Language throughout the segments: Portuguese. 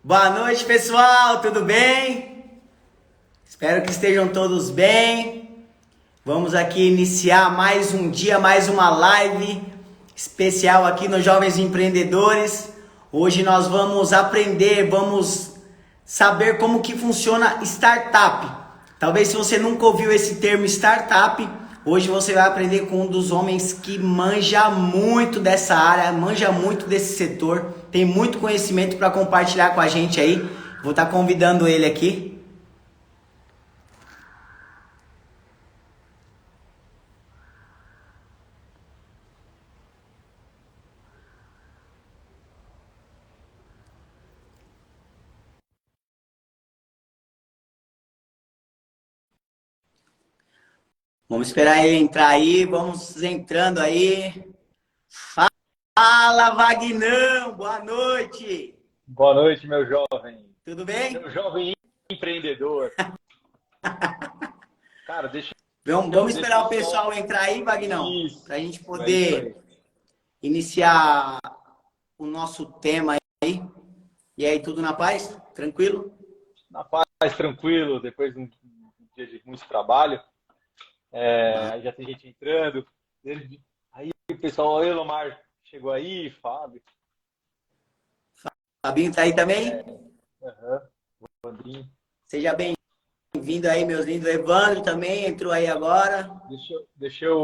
Boa noite, pessoal, tudo bem? Espero que estejam todos bem. Vamos aqui iniciar mais um dia, mais uma live especial aqui nos Jovens Empreendedores. Hoje nós vamos aprender, vamos saber como que funciona startup. Talvez se você nunca ouviu esse termo startup, hoje você vai aprender com um dos homens que manja muito dessa área, manja muito desse setor, tem muito conhecimento para compartilhar com a gente aí. Vou estar convidando ele aqui. Vamos esperar ele entrar aí, vamos entrando aí. Fala, Vagnão, boa noite. Boa noite, meu jovem. Tudo bem? Meu jovem empreendedor. Cara, Vamos deixa esperar eu o só. pessoal entrar aí, Vagnão, Isso, para a gente é isso aí. poder iniciar o nosso tema aí. E aí, tudo na paz? Tranquilo? Na paz, tranquilo, depois de um dia de muito trabalho. Aí já tem gente entrando. Aí o pessoal, oi, Lomar, chegou aí, Fábio. Fabinho tá aí também? Aham, Andrinho. Seja bem-vindo aí, meus lindos. Evandro também entrou aí agora. Deixa eu.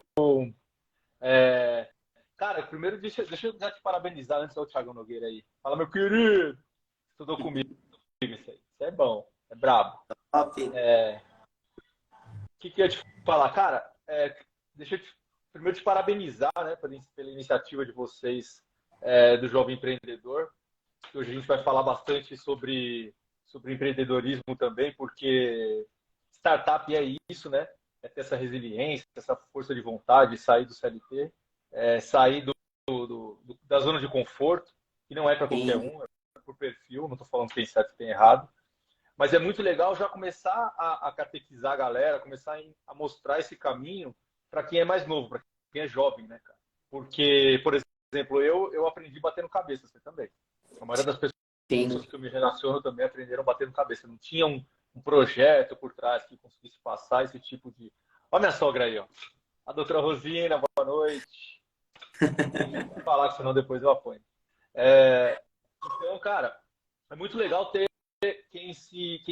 é, Cara, primeiro deixa eu já te parabenizar antes do Thiago Nogueira aí. Fala, meu querido. Estudou comigo isso aí. Isso é bom, é brabo. Top. O que eu ia te falar? Cara, deixa eu primeiro te parabenizar, né, pela iniciativa de vocês, do Jovem Empreendedor. Hoje a gente vai falar bastante sobre empreendedorismo também, porque startup é isso, né? É ter essa resiliência, essa força de vontade, sair do CLT, sair da zona de conforto, que não é para qualquer Sim. um, é por perfil, não estou falando que tem certo e tem errado. Mas é muito legal já começar a catequizar a galera, começar a mostrar esse caminho para quem é mais novo, para quem é jovem, né, cara? Porque, por exemplo, eu aprendi batendo cabeça, você também. A maioria das Sim. pessoas que eu me relaciono também aprenderam batendo cabeça. Não tinha um projeto por trás que conseguisse passar esse tipo de. Olha minha sogra aí, ó. A doutora Rosina, boa noite. Deixa eu falar, senão depois eu apanho. Então, cara, é muito legal ter quem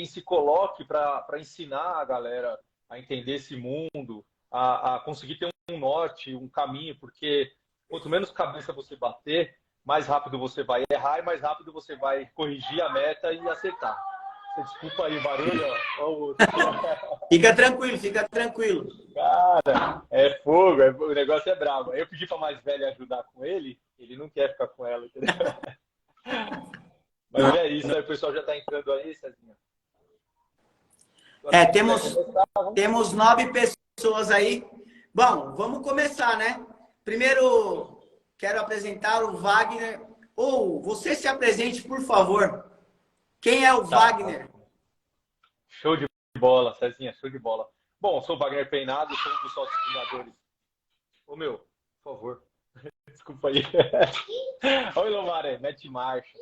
se coloque para ensinar a galera a entender esse mundo, a conseguir ter um norte, um caminho, porque quanto menos cabeça você bater, mais rápido você vai errar e mais rápido você vai corrigir a meta e acertar. Você desculpa aí o barulho, ó, o outro. Fica tranquilo, fica tranquilo. Cara, é fogo, o negócio é brabo. Aí eu pedi para mais velha ajudar com ele não quer ficar com ela, entendeu? Mas é isso, aí o pessoal já está entrando aí, Cezinha. Agora, É, se quiser temos, começar, vamos. temos 9 pessoas aí. Bom, vamos começar, né? Primeiro, quero apresentar o Wagner. Ou você se apresente, por favor. Quem é o Tá. Wagner? Show de bola, Cezinha, show de bola. Bom, sou o Wagner Peinado, sou um dos sócios fundadores. Ô meu, por favor, desculpa aí. Oi, Lomar, mete marcha.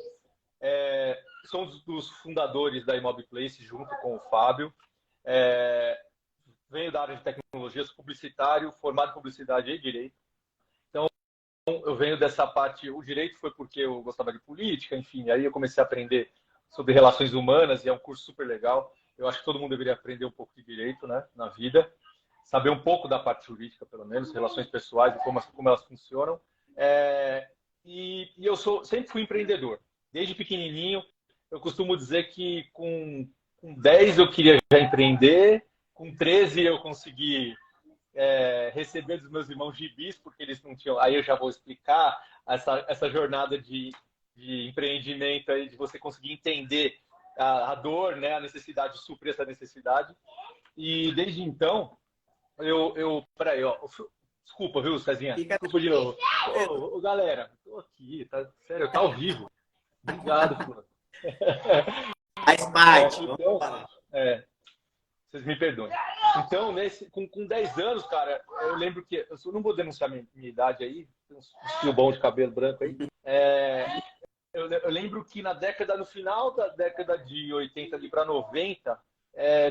Sou um dos fundadores da Imobplace, junto com o Fábio. É, Venho da área de tecnologia, sou publicitário, formado em publicidade e direito. Então, eu venho dessa parte. O direito foi porque eu gostava de política, enfim. Aí eu comecei a aprender sobre relações humanas e é um curso super legal. Eu acho que todo mundo deveria aprender um pouco de direito, né, na vida. Saber um pouco da parte jurídica, pelo menos, relações pessoais e como elas funcionam. E eu sempre fui empreendedor. Desde pequenininho, eu costumo dizer que com 10 eu queria já empreender, com 13 eu consegui receber dos meus irmãos gibis, porque eles não tinham. Aí eu já vou explicar essa jornada de empreendimento aí, de você conseguir entender a dor, né, a necessidade, suprir essa necessidade. E desde então, peraí, ó. Desculpa, viu, Cezinha? Fica Desculpa de novo. Galera, tô aqui, tá? Sério, tá ao vivo. Obrigado, pô. faz parte. Vamos Então, lá. vocês me perdoem. Então, com 10 anos, cara, eu lembro que. Eu não vou denunciar minha idade aí, tem uns fio bom de cabelo branco aí. eu lembro que no final da década de 80 ali para 90,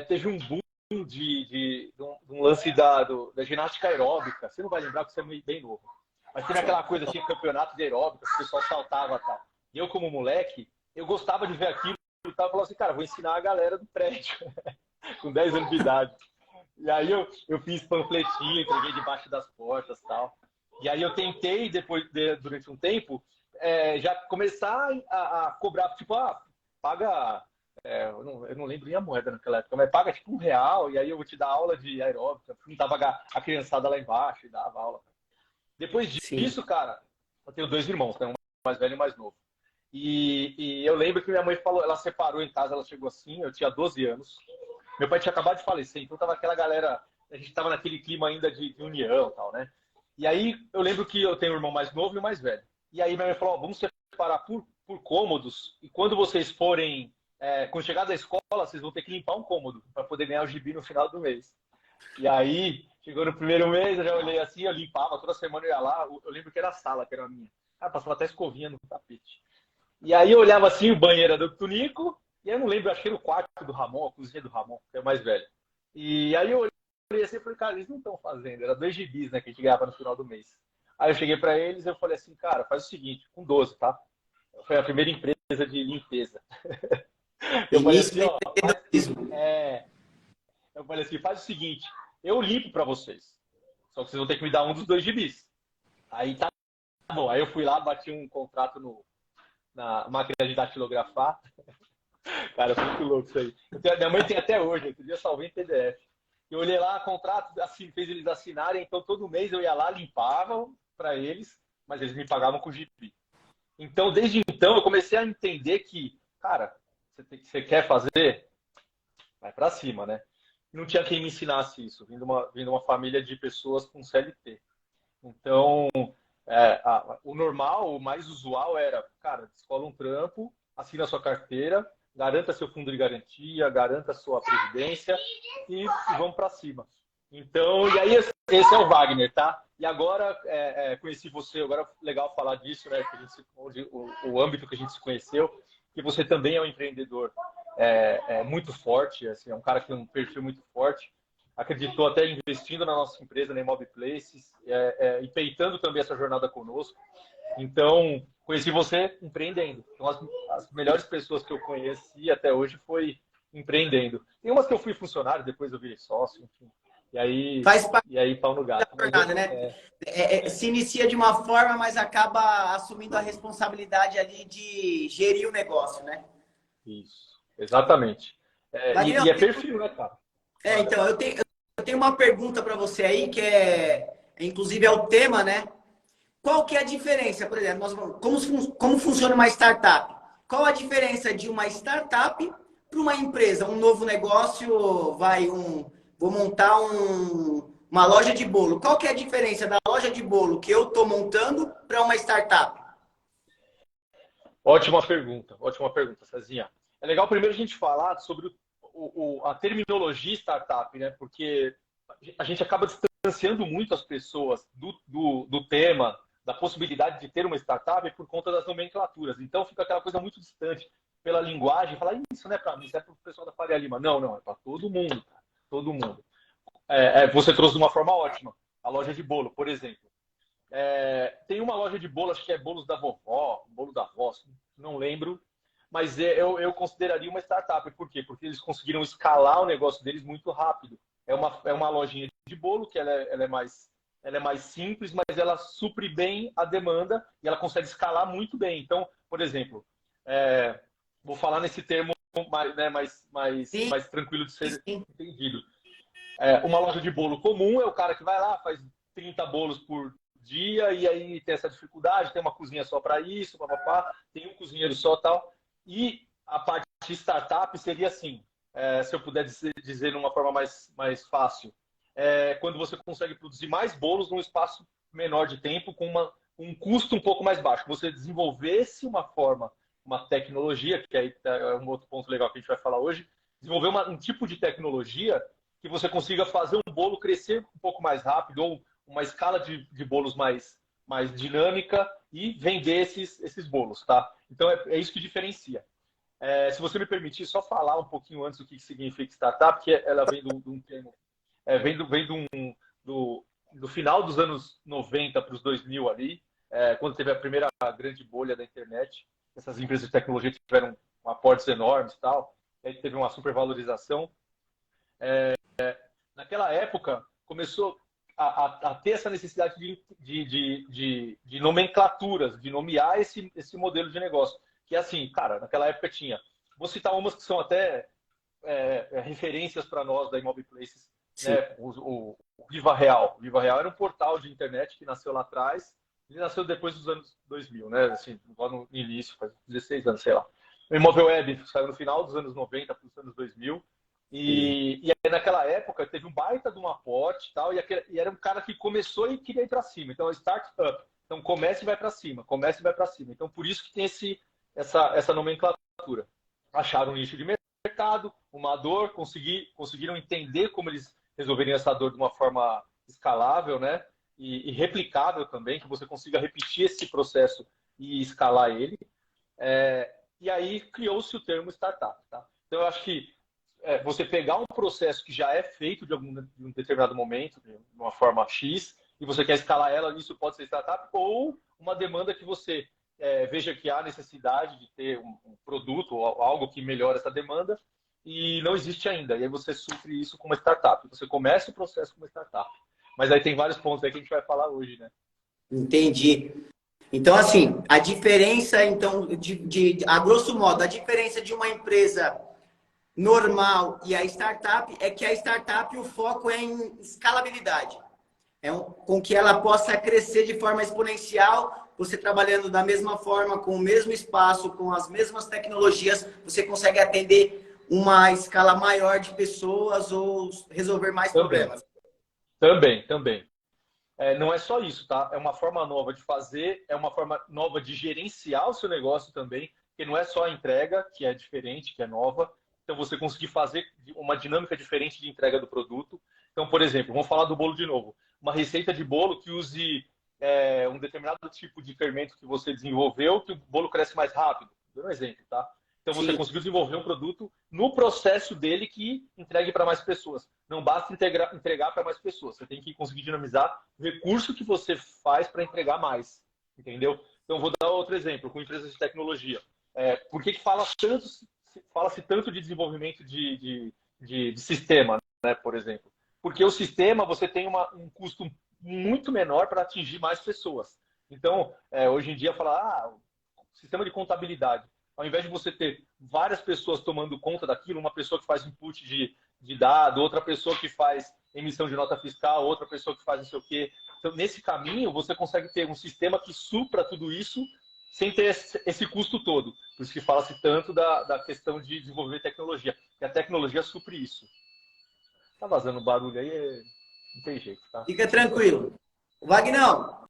teve um boom de um lance da ginástica aeróbica. Você não vai lembrar porque você é bem novo. Mas teve aquela coisa, tinha campeonato de aeróbica, que o pessoal saltava e tal. E eu, como moleque, eu gostava de ver aquilo e tal. Eu falava assim, cara, vou ensinar a galera do prédio, com 10 anos de idade. E aí eu fiz panfletinho, entreguei debaixo das portas e tal. E aí eu tentei, durante um tempo, já começar a cobrar, tipo, paga... eu não lembro nem a moeda naquela época, mas paga tipo R$ 1, e aí eu vou te dar aula de aeróbica. Juntava a criançada lá embaixo e dava aula. Depois Sim. disso, cara, eu tenho 2 irmãos, né? Um mais velho e um mais novo. E eu lembro que minha mãe falou, ela separou em casa, ela chegou assim, eu tinha 12 anos. Meu pai tinha acabado de falecer, então tava aquela galera, a gente tava naquele clima ainda de união e tal, né? E aí eu lembro que eu tenho um irmão mais novo e um mais velho. E aí minha mãe falou, vamos separar por cômodos, e quando vocês forem, quando chegar da escola, vocês vão ter que limpar um cômodo para poder ganhar o gibi no final do mês. E aí, chegou no primeiro mês, eu já olhei assim, eu limpava, toda semana eu ia lá, eu lembro que era a sala, que era a minha. Ah, passava até escovinha no tapete. E aí eu olhava assim, o banheiro era do Tunico, e eu não lembro, acho que era o quarto do Ramon, a cozinha do Ramon, que é o mais velho. E aí eu olhei assim e falei, cara, eles não estão fazendo, era 2 gibis, né, que a gente ganhava no final do mês. Aí eu cheguei pra eles e eu falei assim, cara, faz o seguinte, com 12, tá? Foi a primeira empresa de limpeza. Eu falei Início assim, do ó, empreendedorismo. eu falei assim, faz o seguinte, eu limpo pra vocês, só que vocês vão ter que me dar um dos 2 gibis. Aí tá bom, aí eu fui lá, bati um contrato na máquina de datilografar. Cara, foi muito louco isso aí. Minha mãe tem até hoje, outro dia eu salvei em PDF. Eu olhei lá, contrato, assim, fez eles assinarem, então todo mês eu ia lá, limpava para eles, mas eles me pagavam com gibi. Então, desde então, eu comecei a entender que, cara, você quer fazer? Vai para cima, né? Não tinha quem me ensinasse isso, vindo uma família de pessoas com CLT. Então, o normal, o mais usual era, cara, escola um trampo, assina a sua carteira, garanta seu fundo de garantia, garanta a sua previdência e vamos para cima. Então, e aí esse é o Wagner, tá? E agora conheci você, agora é legal falar disso, né? Que o âmbito que a gente se conheceu, que você também é um empreendedor muito forte, assim, é um cara que tem um perfil muito forte, acreditou até investindo na nossa empresa, na Imob Places, e peitando também essa jornada conosco. Então, conheci você empreendendo. Então, as melhores pessoas que eu conheci até hoje foi empreendendo. Tem umas que eu fui funcionário, depois eu virei sócio, enfim. Faz parte E aí pau no da gato. Mas jornada, né? Se inicia de uma forma, mas acaba assumindo a responsabilidade ali de gerir o negócio, né? isso, exatamente. Wagner, E é perfil, né, cara? Manda. então, eu tenho uma pergunta para você aí, que inclusive é o tema, né? Qual que é a diferença, por exemplo, como funciona uma startup? Qual a diferença de uma startup para uma empresa, um novo negócio, vou montar uma loja de bolo. Qual que é a diferença da loja de bolo que eu estou montando para uma startup? Ótima pergunta, Cezinha. É legal primeiro a gente falar sobre a terminologia startup, né? Porque a gente acaba distanciando muito as pessoas do tema, da possibilidade de ter uma startup por conta das nomenclaturas. Então fica aquela coisa muito distante pela linguagem, falar isso não é para mim, isso é para o pessoal da Faria Lima. Não, não, é para todo mundo, cara. Todo mundo. Você trouxe de uma forma ótima. A loja de bolo, por exemplo. Tem uma loja de bolo, acho que é bolos da vovó, bolo da avó, não lembro, mas eu consideraria uma startup. Por quê? Porque eles conseguiram escalar o negócio deles muito rápido. É uma lojinha de bolo que ela é mais simples, mas ela supre bem a demanda e ela consegue escalar muito bem. Então, por exemplo, vou falar nesse termo Sim, mais tranquilo de ser sim. entendido. Uma loja de bolo comum é o cara que vai lá, faz 30 bolos por dia e aí tem essa dificuldade, tem uma cozinha só para isso, papapá, tem um cozinheiro só tal. E a parte de startup seria assim, se eu puder dizer de uma forma mais fácil, quando você consegue produzir mais bolos num espaço menor de tempo com um custo um pouco mais baixo. Você desenvolvesse uma tecnologia, que aí é um outro ponto legal que a gente vai falar hoje, desenvolver um tipo de tecnologia que você consiga fazer um bolo crescer um pouco mais rápido ou uma escala de bolos mais dinâmica e vender esses bolos, tá? Então, é isso que diferencia. Se você me permitir, só falar um pouquinho antes do que significa startup, que ela vem de um termo, do final dos anos 90 para os 2000 ali, quando teve a primeira grande bolha da internet, essas empresas de tecnologia tiveram aportes enormes e tal, aí teve uma supervalorização. Naquela época, começou a ter essa necessidade de nomenclaturas, de nomear esse modelo de negócio. Que é assim, cara, naquela época tinha. Vou citar umas que são até referências para nós da Imob Places, né? O Viva Real. O Viva Real era um portal de internet que nasceu lá atrás, ele nasceu depois dos anos 2000, né? Assim, lá no início, faz 16 anos, sei lá. O Imóvel Web saiu no final dos anos 90 para os anos 2000. E aí, naquela época, teve um baita de um aporte e tal, e era um cara que começou e queria ir para cima. Então, startup. Então, comece e vai para cima, comece e vai para cima. Então, por isso que tem essa nomenclatura. Acharam um nicho de mercado, uma dor, conseguiram entender como eles resolveriam essa dor de uma forma escalável, né? E replicável também, que você consiga repetir esse processo e escalar ele. E aí criou-se o termo startup. Tá? Então, eu acho que você pegar um processo que já é feito de um determinado momento, de uma forma X, e você quer escalar ela, isso pode ser startup, ou uma demanda que você veja que há necessidade de ter um produto ou algo que melhore essa demanda, e não existe ainda. E aí você supre isso com uma startup. Você começa o processo com uma startup. Mas aí tem vários pontos aí que a gente vai falar hoje, né? Entendi. Então, assim, a diferença, então, a grosso modo, a diferença de uma empresa normal e a startup é que a startup, o foco é em escalabilidade. Com que ela possa crescer de forma exponencial, você trabalhando da mesma forma, com o mesmo espaço, com as mesmas tecnologias, você consegue atender uma escala maior de pessoas ou resolver mais problemas. Também. Não é só isso, tá? É uma forma nova de fazer, é uma forma nova de gerenciar o seu negócio também, porque não é só a entrega, que é diferente, que é nova. Então, você conseguir fazer uma dinâmica diferente de entrega do produto. Então, por exemplo, vamos falar do bolo de novo. Uma receita de bolo que use um determinado tipo de fermento que você desenvolveu, que o bolo cresce mais rápido. Dou um exemplo, tá? Então, você conseguiu desenvolver um produto no processo dele que entregue para mais pessoas. Não basta entregar para mais pessoas. Você tem que conseguir dinamizar o recurso que você faz para entregar mais. Entendeu? Então, vou dar outro exemplo com empresas de tecnologia. Por que fala-se tanto de desenvolvimento de sistema, né, por exemplo? Porque o sistema você tem um custo muito menor para atingir mais pessoas. Então, hoje em dia, falar sistema de contabilidade. Ao invés de você ter várias pessoas tomando conta daquilo, uma pessoa que faz input de dado, outra pessoa que faz emissão de nota fiscal, outra pessoa que faz não sei o quê. Então, nesse caminho, você consegue ter um sistema que supra tudo isso sem ter esse custo todo. Por isso que fala-se tanto da questão de desenvolver tecnologia. E a tecnologia supre isso. Tá vazando barulho aí, não tem jeito, tá? Fica tranquilo. Wagnão,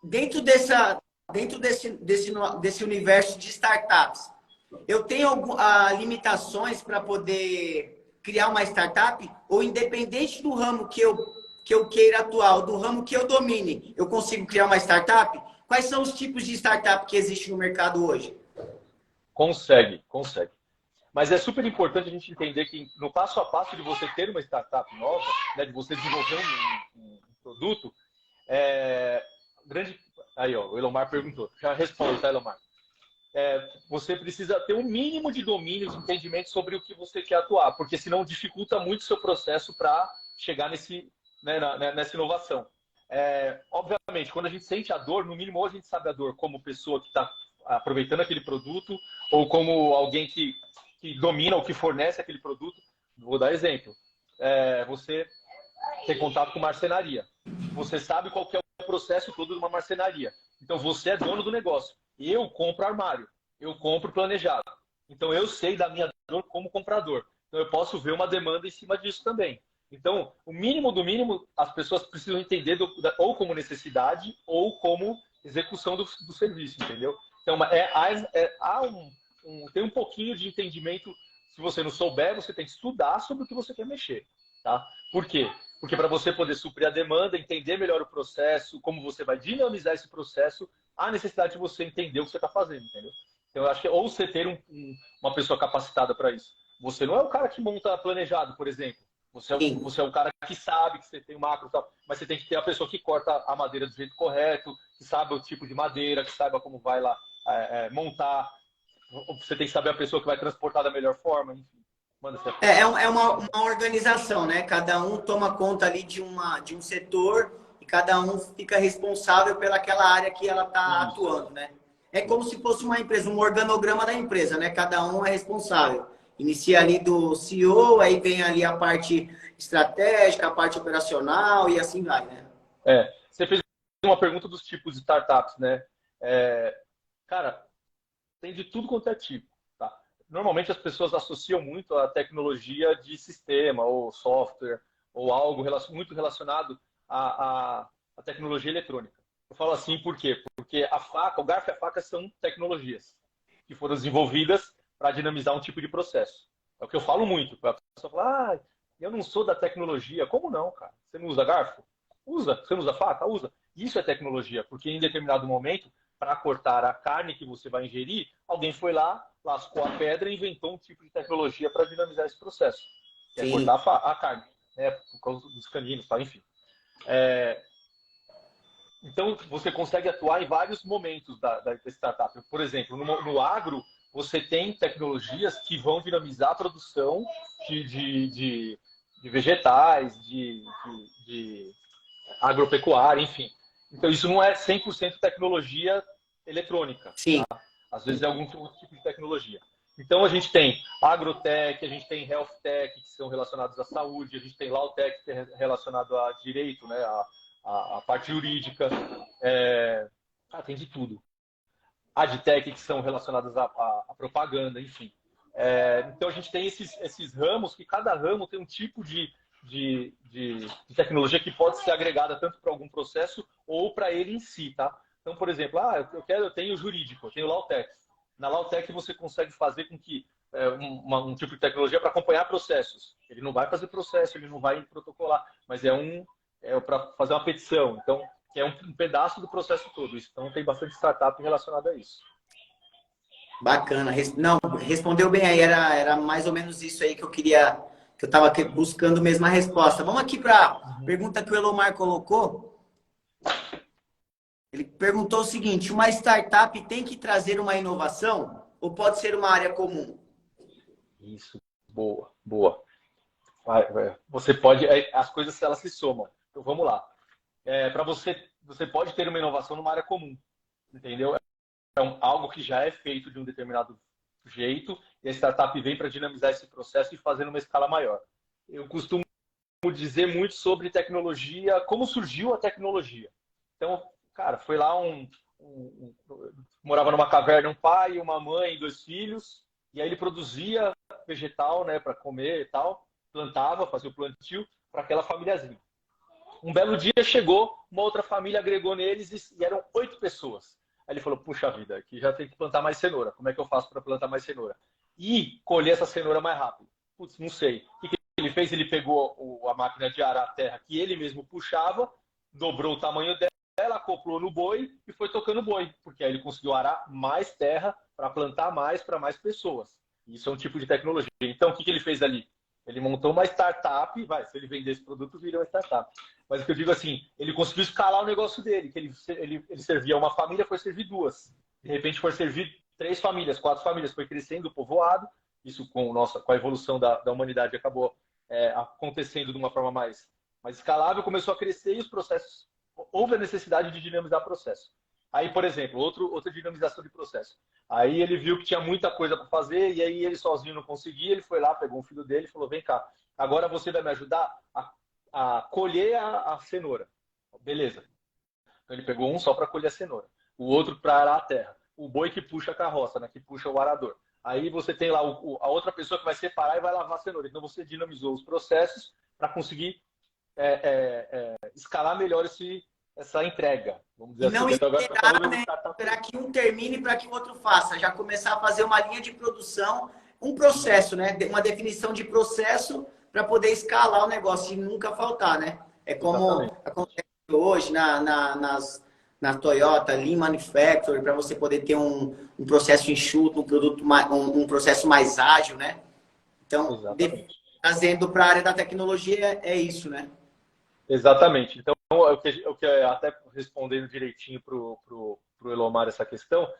dentro desse universo de startups, eu tenho limitações para poder criar uma startup? Ou independente do ramo que eu queira atuar, ou do ramo que eu domine, eu consigo criar uma startup? Quais são os tipos de startup que existem no mercado hoje? Consegue. Mas é super importante a gente entender que no passo a passo de você ter uma startup nova, né, de você desenvolver um produto, Aí, ó, o Elomar perguntou. Já respondo, tá, Elomar? Você precisa ter um mínimo de domínio, de entendimento sobre o que você quer atuar, porque senão dificulta muito o seu processo para chegar nessa inovação. Obviamente, quando a gente sente a dor, no mínimo, ou a gente sabe a dor como pessoa que está aproveitando aquele produto, ou como alguém que domina ou que fornece aquele produto. Vou dar exemplo. Você tem contato com marcenaria. Você sabe qual que é o processo todo de uma marcenaria. Então, você é dono do negócio. Eu compro armário. Eu compro planejado. Então, eu sei da minha dor como comprador. Então, eu posso ver uma demanda em cima disso também. Então, o mínimo do mínimo, as pessoas precisam entender ou como necessidade ou como execução do serviço, entendeu? Então, tem um pouquinho de entendimento. Se você não souber, você tem que estudar sobre o que você quer mexer. Tá? Por quê? Porque para você poder suprir a demanda, entender melhor o processo, como você vai dinamizar esse processo, há necessidade de você entender o que você está fazendo, entendeu? Então, eu acho que ou você ter uma pessoa capacitada para isso. Você não é o cara que monta planejado, por exemplo. Sim. Você é o cara que sabe que você tem macro e tal, mas você tem que ter a pessoa que corta a madeira do jeito correto, que sabe o tipo de madeira, que saiba como vai lá montar. Você tem que saber a pessoa que vai transportar da melhor forma, enfim. Manda você. É uma organização, né? Cada um toma conta ali de um setor e cada um fica responsável pelaquela área que ela está Isso. atuando, né? É como se fosse uma empresa, um organograma da empresa, né? Cada um é responsável. Inicia ali do CEO, aí vem ali a parte estratégica, a parte operacional e assim vai, né? Você fez uma pergunta dos tipos de startups, né? Cara, tem de tudo quanto é tipo, tá? Normalmente as pessoas associam muito a tecnologia de sistema ou software ou algo muito relacionado à tecnologia eletrônica. Eu falo assim por quê? Porque a faca, o garfo e a faca são tecnologias que foram desenvolvidas para dinamizar um tipo de processo. É o que eu falo muito. A pessoa fala, eu não sou da tecnologia. Como não, cara? Você não usa garfo? Usa. Você não usa faca? Usa. Isso é tecnologia, porque em determinado momento para cortar a carne que você vai ingerir, alguém foi lá, lascou a pedra e inventou um tipo de tecnologia para dinamizar esse processo, que é Sim. cortar a carne, né, por causa dos caninos, tá? Enfim. Então, você consegue atuar em vários momentos da startup. Por exemplo, no agro, você tem tecnologias que vão dinamizar a produção de vegetais, de agropecuária, enfim. Então, isso não é 100% tecnologia eletrônica. Sim. Às vezes é algum outro tipo de tecnologia. Então, a gente tem agrotech, a gente tem healthtech, que são relacionados à saúde, a gente tem lawtech, que é relacionado a direito, né, a parte jurídica. Tem de tudo. Adtech, que são relacionadas à propaganda, enfim. Então, a gente tem esses ramos, que cada ramo tem um tipo de tecnologia que pode ser agregada tanto para algum processo ou para ele em si, tá? Então, por exemplo, eu tenho jurídico, eu tenho Lawtech. Na Lawtech você consegue fazer com que um tipo de tecnologia para acompanhar processos. Ele não vai fazer processo, ele não vai protocolar, mas é para fazer uma petição. Então, que é um pedaço do processo todo. Então, tem bastante startup relacionada a isso. Bacana. Não, respondeu bem aí. Era mais ou menos isso aí que eu queria, que eu estava buscando mesmo a resposta. Vamos aqui para a pergunta que o Elomar colocou. Ele perguntou o seguinte: uma startup tem que trazer uma inovação ou pode ser uma área comum? Isso, boa, boa. Você pode, as coisas elas se somam. Então vamos lá. Para você pode ter uma inovação numa área comum, entendeu? Algo que já é feito de um determinado jeito e a startup vem para dinamizar esse processo e fazer numa escala maior. Eu costumo dizer muito sobre tecnologia, como surgiu a tecnologia. Então, cara, foi lá morava numa caverna um pai, uma mãe, 2 filhos, e aí ele produzia vegetal, né, para comer e tal, plantava, fazia o plantio para aquela famíliazinha. Um belo dia chegou, uma outra família agregou neles e eram 8 pessoas. Aí ele falou, puxa vida, aqui já tem que plantar mais cenoura. Como é que eu faço para plantar mais cenoura? E colher essa cenoura mais rápido? Putz, não sei. O que ele fez? Ele pegou a máquina de arar a terra que ele mesmo puxava, dobrou o tamanho dela, acoplou no boi e foi tocando o boi. Porque aí ele conseguiu arar mais terra para plantar mais para mais pessoas. Isso é um tipo de tecnologia. Então, o que ele fez ali? Ele montou uma startup, se ele vender esse produto, vira uma startup. Mas o que eu digo assim, ele conseguiu escalar o negócio dele, que ele servia uma família, foi servir 2. De repente foi servir 3 famílias, 4 famílias, foi crescendo o povoado, isso com a evolução da humanidade acabou acontecendo de uma forma mais escalável, começou a crescer e os processos, houve a necessidade de dinamizar o processo. Aí, por exemplo, outra dinamização de processo. Aí ele viu que tinha muita coisa para fazer e aí ele sozinho não conseguia, ele foi lá, pegou um filho dele e falou, vem cá, agora você vai me ajudar a colher a cenoura. Beleza. Então ele pegou um só para colher a cenoura, o outro para arar a terra, o boi que puxa a carroça, né, que puxa o arador. Aí você tem lá a outra pessoa que vai separar e vai lavar a cenoura. Então você dinamizou os processos para conseguir escalar melhor essa entrega. Vamos dizer E não assim. Agora esperar, né? Esperar que um termine para que o outro faça. Já começar a fazer uma linha de produção, um processo, né? Uma definição de processo para poder escalar o negócio e nunca faltar, né? É como Exatamente. acontece hoje na Toyota, Lean Manufacturing, para você poder ter um processo enxuto, um produto um processo mais ágil, né? Então, Exatamente. trazendo para a área da tecnologia é isso, né? Exatamente. Então, o que até respondendo direitinho para o Elomar essa questão,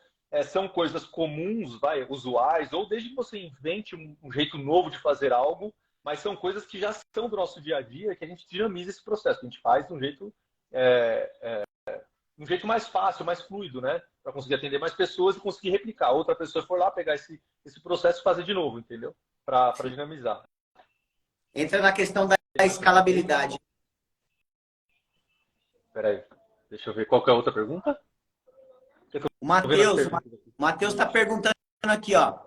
são coisas comuns, usuais, ou desde que você invente um jeito novo de fazer algo, mas são coisas que já são do nosso dia a dia, que a gente dinamiza esse processo, que a gente faz de um jeito mais fácil, mais fluido, né? Para conseguir atender mais pessoas e conseguir replicar. Outra pessoa for lá pegar esse processo e fazer de novo, entendeu? Para dinamizar. Entra na questão da escalabilidade. Espera aí, deixa eu ver qual que é a outra pergunta. O Matheus está perguntando aqui, ó.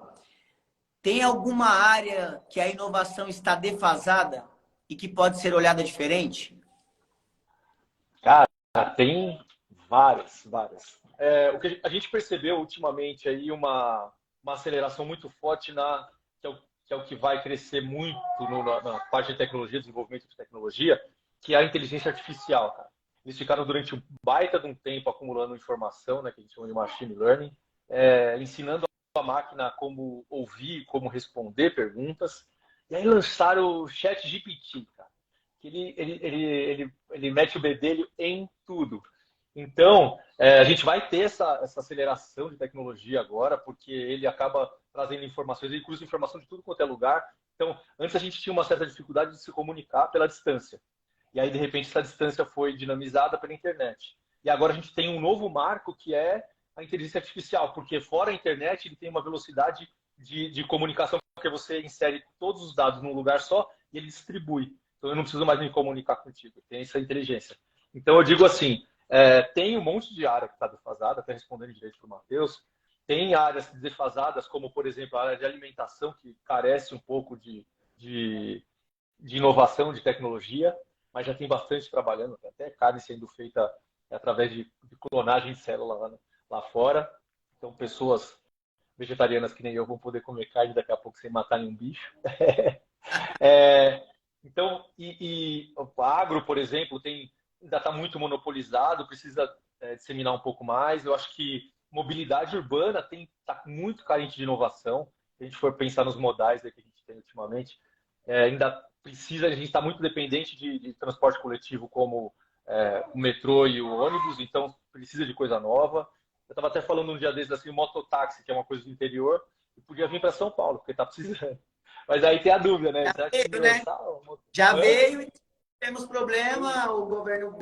Tem alguma área que a inovação está defasada e que pode ser olhada diferente? Cara, tem várias, várias. O que a gente percebeu ultimamente aí uma aceleração muito forte que é o que vai crescer muito na parte de tecnologia, desenvolvimento de tecnologia, que é a inteligência artificial, cara. Eles ficaram durante um baita de um tempo acumulando informação, né, que a gente chama de machine learning, ensinando a máquina como ouvir, como responder perguntas. E aí lançaram o ChatGPT, cara, que ele mete o bedelho em tudo. Então, a gente vai ter essa aceleração de tecnologia agora, porque ele acaba trazendo informações, ele cruza informação de tudo quanto é lugar. Então, antes a gente tinha uma certa dificuldade de se comunicar pela distância. E aí, de repente, essa distância foi dinamizada pela internet. E agora a gente tem um novo marco que é a inteligência artificial, porque fora a internet ele tem uma velocidade de comunicação, porque você insere todos os dados num lugar só e ele distribui. Então eu não preciso mais me comunicar contigo, tem essa inteligência. Então eu digo assim, tem um monte de área que está defasada, até respondendo direito para o Matheus, tem áreas defasadas, como por exemplo a área de alimentação, que carece um pouco de inovação, de tecnologia, mas já tem bastante trabalhando, tem até carne sendo feita através de clonagem de célula lá fora. Então, pessoas vegetarianas que nem eu vão poder comer carne daqui a pouco sem matar nenhum bicho. Então, o agro, por exemplo, ainda está muito monopolizado, precisa disseminar um pouco mais. Eu acho que mobilidade urbana está muito carente de inovação. Se a gente for pensar nos modais que a gente tem ultimamente, ainda precisa, a gente está muito dependente de transporte coletivo como o metrô e o ônibus, então precisa de coisa nova. Eu estava até falando um dia desses assim, o mototáxi, que é uma coisa do interior, e podia vir para São Paulo, porque está precisando. Mas aí tem a dúvida, né? Será que Né? Já veio e temos problema, o governo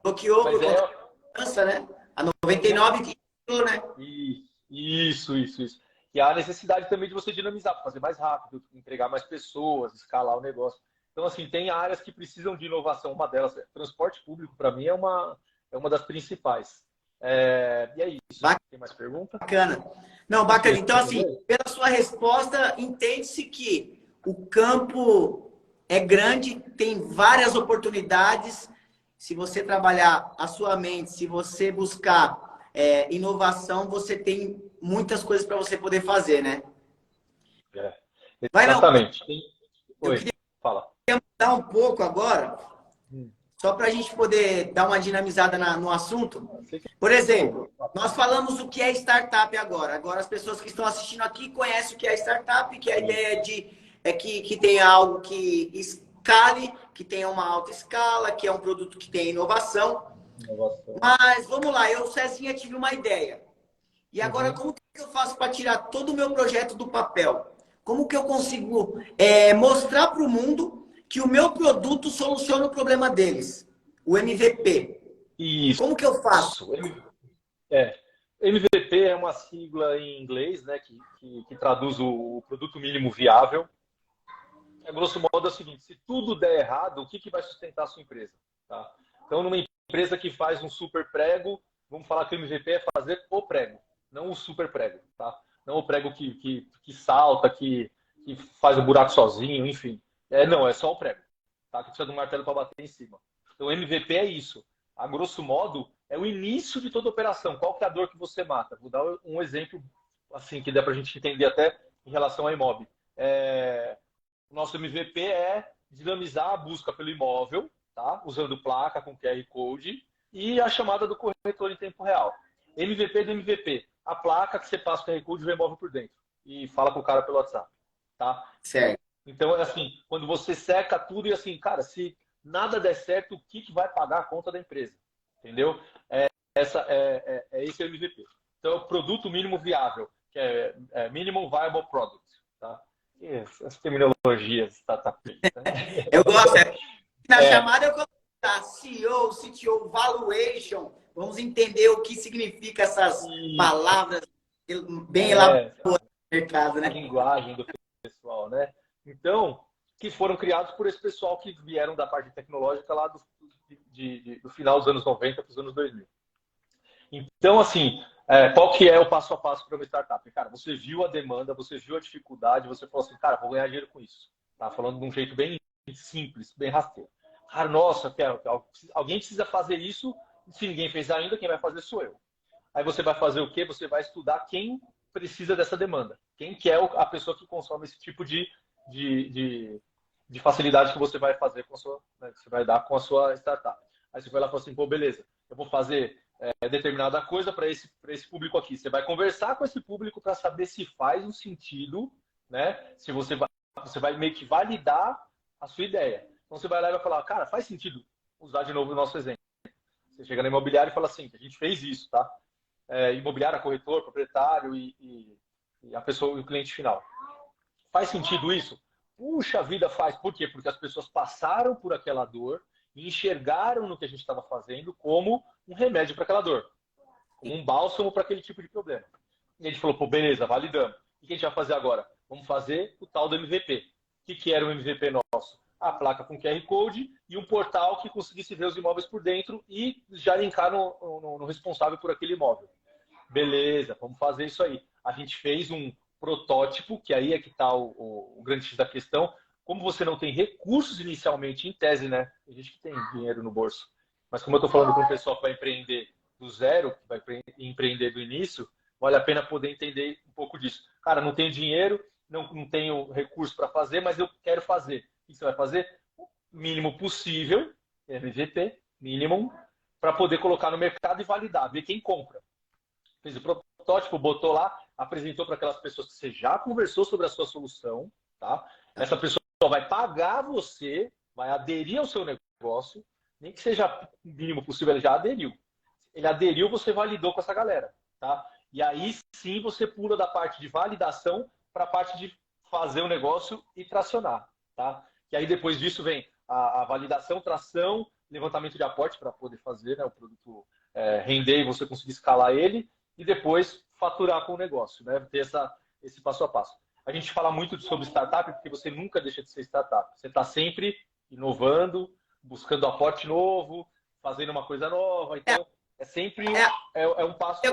bloqueou por conta da mudança, né? A 99 que né? Isso. E há a necessidade também de você dinamizar, fazer mais rápido, entregar mais pessoas, escalar o negócio. Então, assim, tem áreas que precisam de inovação. Uma delas, transporte público, para mim, é uma das principais. E é isso. Tem mais pergunta? Bacana. Não, bacana. Então, assim, pela sua resposta, entende-se que o campo é grande, tem várias oportunidades. Se você trabalhar a sua mente, se você buscar inovação, você tem muitas coisas para você poder fazer, né? Exatamente. Eu queria mudar um pouco agora, só para a gente poder dar uma dinamizada no assunto. Por exemplo, nós falamos o que é startup agora. Agora, as pessoas que estão assistindo aqui conhecem o que é startup, que a ideia que tenha algo que escale, que tenha uma alta escala, que é um produto que tenha inovação. Mas, vamos lá, eu, Cezinha, tive uma ideia. E agora, como que eu faço para tirar todo o meu projeto do papel? Como que eu consigo mostrar para o mundo que o meu produto soluciona o problema deles? O MVP. Isso. Como que eu faço? MVP é uma sigla em inglês, né, que traduz o produto mínimo viável. Grosso modo é o seguinte, se tudo der errado, o que vai sustentar a sua empresa? Tá? Então, numa empresa que faz um super prego, vamos falar que o MVP é fazer o prego, não o super prego. Tá? Não o prego que salta, que faz o buraco sozinho, enfim. Não, é só o prego. Tá? Que precisa de um martelo para bater em cima. Então, o MVP é isso. A grosso modo, é o início de toda a operação. Qual que é a dor que você mata? Vou dar um exemplo assim que dá para a gente entender até em relação ao imóvel. O nosso MVP é dinamizar a busca pelo imóvel, tá? Usando placa com QR Code e a chamada do corretor em tempo real. MVP do MVP, a placa que você passa o QR Code e vê imóvel por dentro e fala com o cara pelo WhatsApp, tá? Certo. Então, é assim, quando você seca tudo e assim, cara, se nada der certo, o que vai pagar a conta da empresa? Entendeu? Esse é o MVP. Então, é o produto mínimo viável, que é Minimum Viable Product, tá? E essas terminologias, tá, né? Eu gosto. Na É, chamada eu coloco tá, CEO, CTO, Valuation. Vamos entender o que significa essas e palavras bem elaboradas é no mercado, a né? linguagem do pessoal, né? Então, que foram criados por esse pessoal que vieram da parte tecnológica lá do final dos anos 90 para os anos 2000. Então, assim, qual que é o passo a passo para uma startup? Cara, você viu a demanda, você viu a dificuldade, você falou assim, cara, vou ganhar dinheiro com isso. Tá falando de um jeito bem simples, bem rasteiro. Cara, nossa, alguém precisa fazer isso, se ninguém fez ainda, quem vai fazer sou eu. Aí você vai fazer o quê? Você vai estudar quem precisa dessa demanda. Quem que é a pessoa que consome esse tipo de, de, de facilidade que você vai fazer com a sua, né, que você vai dar com a sua startup. Aí você vai lá e fala assim, pô, beleza, eu vou fazer determinada coisa para esse público aqui. Você vai conversar com esse público para saber se faz um sentido, né? Se você vai meio que validar a sua ideia. Então você vai lá e vai falar, cara, faz sentido usar de novo o nosso exemplo. Você chega na imobiliária e fala assim, a gente fez isso, tá? Imobiliária, corretor, proprietário e a pessoa, o cliente final. Faz sentido isso? Puxa vida, faz. Por quê? Porque as pessoas passaram por aquela dor e enxergaram no que a gente estava fazendo como um remédio para aquela dor, como um bálsamo para aquele tipo de problema. E a gente falou, pô, beleza, validamos. O que a gente vai fazer agora? Vamos fazer o tal do MVP. O que era o MVP nosso? A placa com QR Code e um portal que conseguisse ver os imóveis por dentro e já linkar no responsável por aquele imóvel. Beleza, vamos fazer isso aí. A gente fez um protótipo, que aí é que está o grande X da questão. Como você não tem recursos inicialmente, em tese, né? Tem gente que tem dinheiro no bolso. Mas como eu estou falando com o pessoal que vai empreender do zero, que vai empreender do início, vale a pena poder entender um pouco disso. Cara, não tenho dinheiro, não tenho recurso para fazer, mas eu quero fazer. O que você vai fazer? O mínimo possível, MVP, mínimo, para poder colocar no mercado e validar, ver quem compra. Fez o protótipo, botou lá, apresentou para aquelas pessoas que você já conversou sobre a sua solução, tá? Essa pessoa vai pagar você, vai aderir ao seu negócio, nem que seja o mínimo possível, ele já aderiu. Ele aderiu, você validou com essa galera, tá? E aí sim você pula da parte de validação para a parte de fazer o negócio e tracionar, tá? E aí depois disso vem a validação, tração, levantamento de aporte para poder fazer, né, o produto render e você conseguir escalar ele e depois faturar com o negócio, né? Ter esse passo a passo. A gente fala muito sobre startup porque você nunca deixa de ser startup. Você está sempre inovando, buscando aporte novo, fazendo uma coisa nova. Então, é sempre um passo. É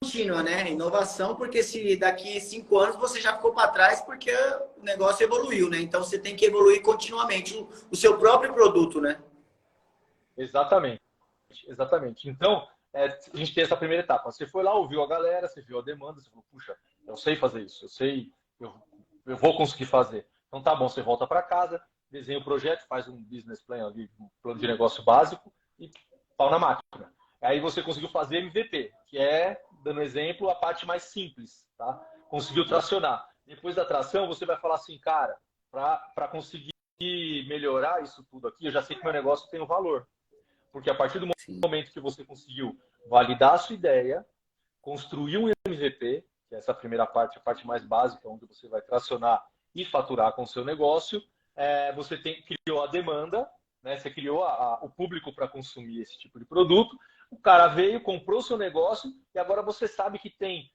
contínua, né? Inovação, porque se daqui 5 anos você já ficou para trás porque o negócio evoluiu, né? Então você tem que evoluir continuamente o seu próprio produto, né? Exatamente, exatamente. Então, a gente tem essa primeira etapa. Você foi lá, ouviu a galera, você viu a demanda, você falou, puxa, eu sei fazer isso, eu vou conseguir fazer. Então tá bom, você volta para casa, desenha o projeto, faz um business plan ali, um plano de negócio básico e pau na máquina. Aí você conseguiu fazer MVP, que é, dando exemplo, a parte mais simples, tá? Conseguiu tracionar. Depois da tração, você vai falar assim, cara, para conseguir melhorar isso tudo aqui, eu já sei que meu negócio tem um valor. Porque a partir do Sim. momento que você conseguiu validar a sua ideia, construir um MVP, que é essa primeira parte, a parte mais básica, onde você vai tracionar e faturar com o seu negócio, você criou a demanda, né? Você criou o público para consumir esse tipo de produto, o cara veio, comprou o seu negócio e agora você sabe que tem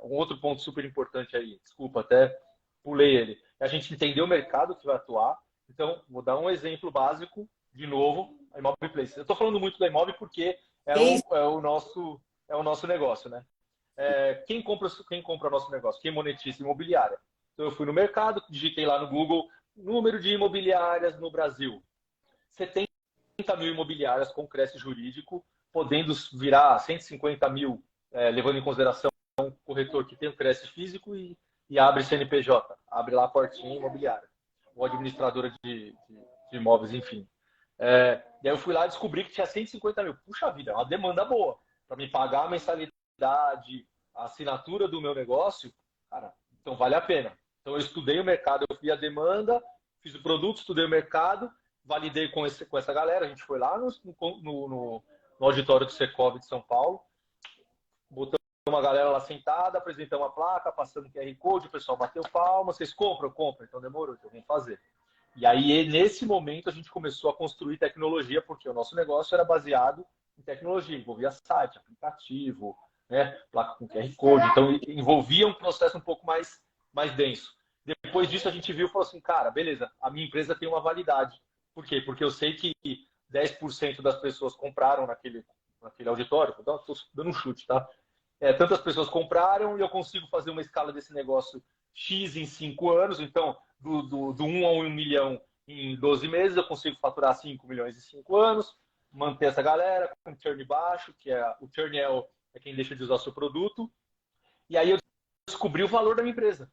um outro ponto super importante aí, desculpa, até pulei ele, é a gente entender o mercado que vai atuar. Então, vou dar um exemplo básico, de novo, a Imóvel Place. Eu estou falando muito da Imóvel porque é o nosso negócio, né? Quem compra o nosso negócio? Quem monetiza? Imobiliária. Então, eu fui no mercado, digitei lá no Google número de imobiliárias no Brasil. 70 mil imobiliárias com crédito jurídico, podendo virar 150 mil, levando em consideração um corretor que tem o crédito físico e abre CNPJ, abre lá a portinha imobiliária, ou administradora de imóveis, enfim. E aí eu fui lá e descobri que tinha 150 mil. Puxa vida, é uma demanda boa. Para me pagar a mensalidade, a assinatura do meu negócio, cara, então vale a pena. Então eu estudei o mercado, eu vi a demanda, fiz o produto, estudei o mercado, validei com essa galera. A gente foi lá no auditório do Secov de São Paulo, botamos uma galera lá sentada, apresentamos a placa, passando QR Code, o pessoal bateu palma, vocês compram? Compram, então demorou, então vamos fazer. E aí, nesse momento, a gente começou a construir tecnologia, porque o nosso negócio era baseado em tecnologia, envolvia site, aplicativo, né, placa com QR Code, então envolvia um processo um pouco mais denso. Depois disso, a gente viu e falou assim, cara, beleza, a minha empresa tem uma validade. Por quê? Porque eu sei que 10% das pessoas compraram naquele auditório, estou dando um chute, tá? Tantas pessoas compraram e eu consigo fazer uma escala desse negócio X em 5 anos, então do 1 a 1 milhão em 12 meses, eu consigo faturar 5 milhões em 5 anos, manter essa galera com churn baixo, o churn é quem deixa de usar o seu produto. E aí eu descobri o valor da minha empresa,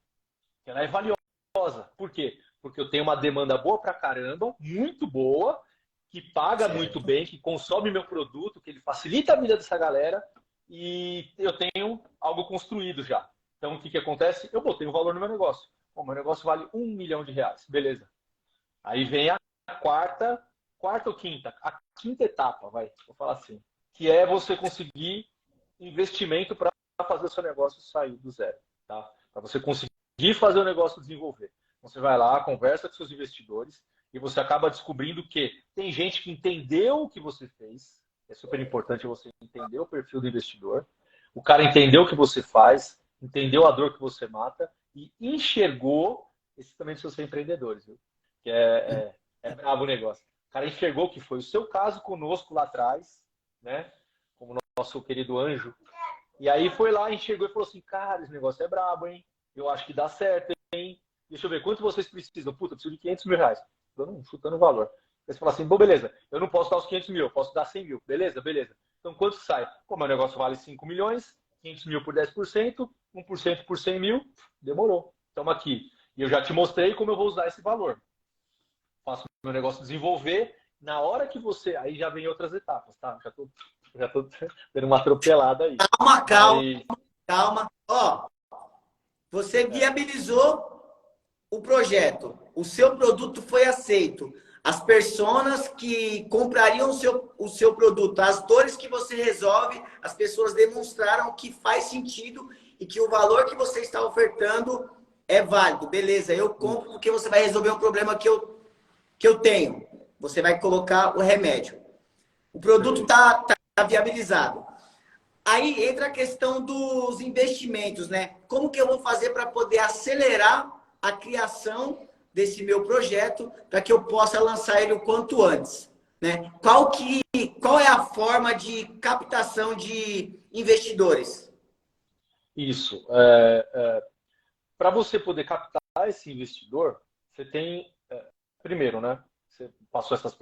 que ela é valiosa. Por quê? Porque eu tenho uma demanda boa pra caramba, muito boa, que paga muito Certo. bem, que consome meu produto, que ele facilita a vida dessa galera, e eu tenho algo construído já. Então, o que acontece? Eu botei um valor no meu negócio. Bom, meu negócio vale R$ 1 milhão. Beleza. Aí vem a quarta ou quinta? A quinta etapa, vou falar assim, que é você conseguir investimento para fazer o seu negócio sair do zero, tá? Para você conseguir fazer o negócio desenvolver. Você vai lá, conversa com seus investidores e você acaba descobrindo que tem gente que entendeu o que você fez, é super importante você entender o perfil do investidor, o cara entendeu o que você faz, entendeu a dor que você mata e enxergou, esses também são os empreendedores, viu? Que é brabo o negócio. O cara enxergou que foi o seu caso conosco lá atrás, né? Como nosso querido anjo. E aí foi lá, enxergou e falou assim, cara, esse negócio é brabo, hein? Eu acho que dá certo, hein? Deixa eu ver, quanto vocês precisam? Puta, eu preciso de R$ 500 mil. Chutando o valor. Aí você fala assim, bom, beleza, eu não posso dar os 500 mil, eu posso dar 100 mil. Beleza, beleza. Então quanto sai? Pô, meu negócio vale 5 milhões, 500 mil por 10%, 1% por 100 mil, demorou. Estamos aqui. E eu já te mostrei como eu vou usar esse valor. Faço meu negócio desenvolver. Na hora que você. Aí já vem outras etapas, tá? Já tô dando uma atropelada aí. Calma, calma, Mas. calma. Ó, você viabilizou o projeto, o seu produto foi aceito. As pessoas que comprariam o seu produto, as dores que você resolve, as pessoas demonstraram que faz sentido e que o valor que você está ofertando é válido. Beleza, eu compro porque você vai resolver um problema que eu tenho. Você vai colocar o remédio. O produto está viabilizado. Aí entra a questão dos investimentos, né? Como que eu vou fazer para poder acelerar a criação desse meu projeto para que eu possa lançar ele o quanto antes, né? Qual é a forma de captação de investidores? Isso. Para você poder captar esse investidor, você tem. Primeiro, né? Você passou essas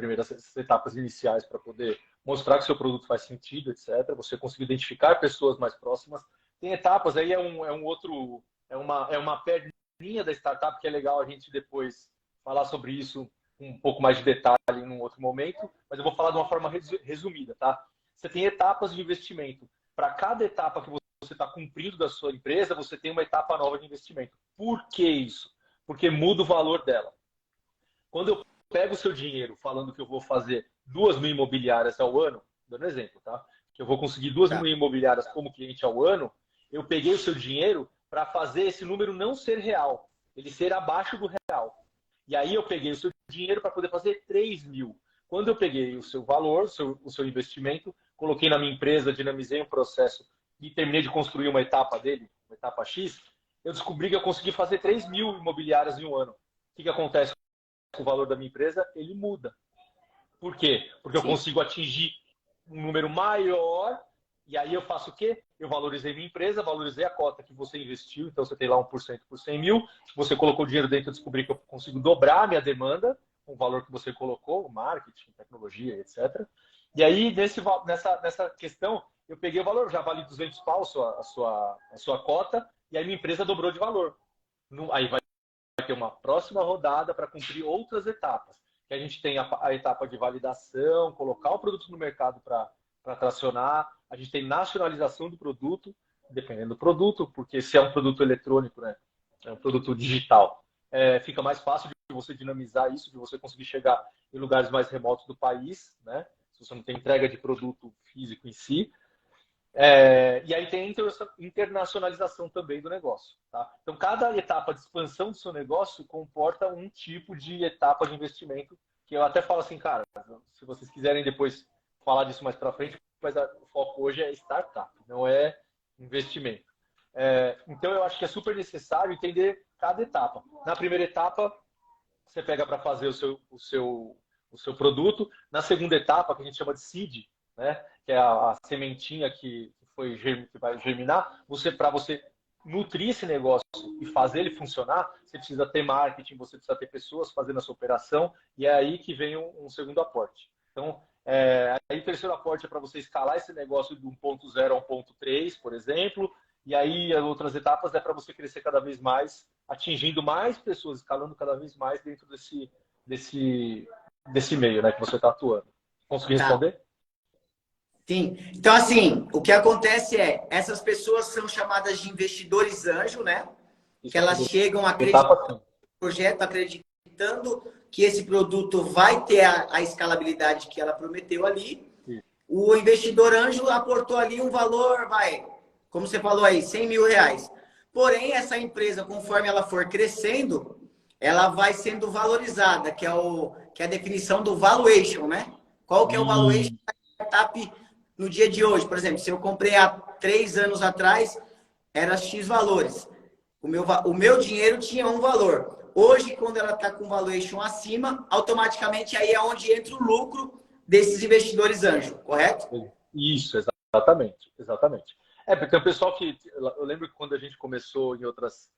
etapas iniciais para poder mostrar que seu produto faz sentido, etc. Você conseguiu identificar pessoas mais próximas. Tem etapas, aí é um outro. É uma perninha da startup que é legal a gente depois falar sobre isso com um pouco mais de detalhe em um outro momento, mas eu vou falar de uma forma resumida, tá? Você tem etapas de investimento. Para cada etapa que você está cumprindo da sua empresa, você tem uma etapa nova de investimento. Por que isso? Porque muda o valor dela. Quando eu pego o seu dinheiro falando que eu vou fazer 2.000 imobiliárias ao ano, dando exemplo, tá? Que eu vou conseguir 2.000 Tá. imobiliárias como cliente ao ano, eu peguei o seu dinheiro para fazer esse número não ser real, ele ser abaixo do real. E aí eu peguei o seu dinheiro para poder fazer 3.000. Quando eu peguei o seu valor, o seu investimento, coloquei na minha empresa, dinamizei um processo e terminei de construir uma etapa dele, uma etapa X, eu descobri que eu consegui fazer 3.000 imobiliárias em um ano. O que acontece com o valor da minha empresa? Ele muda. Por quê? Porque eu Sim. consigo atingir um número maior e aí eu faço o quê? Eu valorizei minha empresa, valorizei a cota que você investiu, então você tem lá 1% por 100 mil, você colocou dinheiro dentro, eu descobri que eu consigo dobrar a minha demanda com o valor que você colocou, marketing, tecnologia, etc. E aí, nessa questão, eu peguei o valor, já vale 200 pau a sua cota, e aí minha empresa dobrou de valor. Aí vai ter uma próxima rodada para cumprir outras etapas. que a gente tem a etapa de validação, colocar o produto no mercado para tracionar, a gente tem nacionalização do produto, dependendo do produto, porque se é um produto eletrônico, né, é um produto digital, fica mais fácil de você dinamizar isso, de você conseguir chegar em lugares mais remotos do país, né, se você não tem entrega de produto físico em si. E aí tem a internacionalização também do negócio. Tá? Então, cada etapa de expansão do seu negócio comporta um tipo de etapa de investimento, que eu até falo assim, cara, se vocês quiserem depois falar disso mais para frente, mas o foco hoje é startup, não é investimento. Então, eu acho que é super necessário entender cada etapa. Na primeira etapa, você pega para fazer o seu produto. Na segunda etapa, que a gente chama de seed, né, que é a sementinha que vai germinar, para você nutrir esse negócio e fazer ele funcionar, você precisa ter marketing, você precisa ter pessoas fazendo essa operação, e é aí que vem um segundo aporte. Então, aí o terceiro aporte é para você escalar esse negócio de 1.0 a 1.3, por exemplo, e aí as outras etapas é para você crescer cada vez mais, atingindo mais pessoas, escalando cada vez mais dentro desse meio, né, que você está atuando. Consegui responder? Sim. Então, assim, o que acontece essas pessoas são chamadas de investidores anjo, né? Que elas chegam acreditando no projeto, acreditando que esse produto vai ter a escalabilidade que ela prometeu ali. Sim. O investidor anjo aportou ali um valor, como você falou aí, 100 mil reais. Porém, essa empresa, conforme ela for crescendo, ela vai sendo valorizada, que é a definição do valuation, né? Qual que é o valuation da startup no dia de hoje? Por exemplo, se eu comprei há 3 anos atrás, era X valores. O meu dinheiro tinha um valor. Hoje, quando ela está com valuation acima, automaticamente aí é onde entra o lucro desses investidores anjo, correto? Isso, exatamente. Porque tem o pessoal que... Eu lembro que quando a gente começou em outras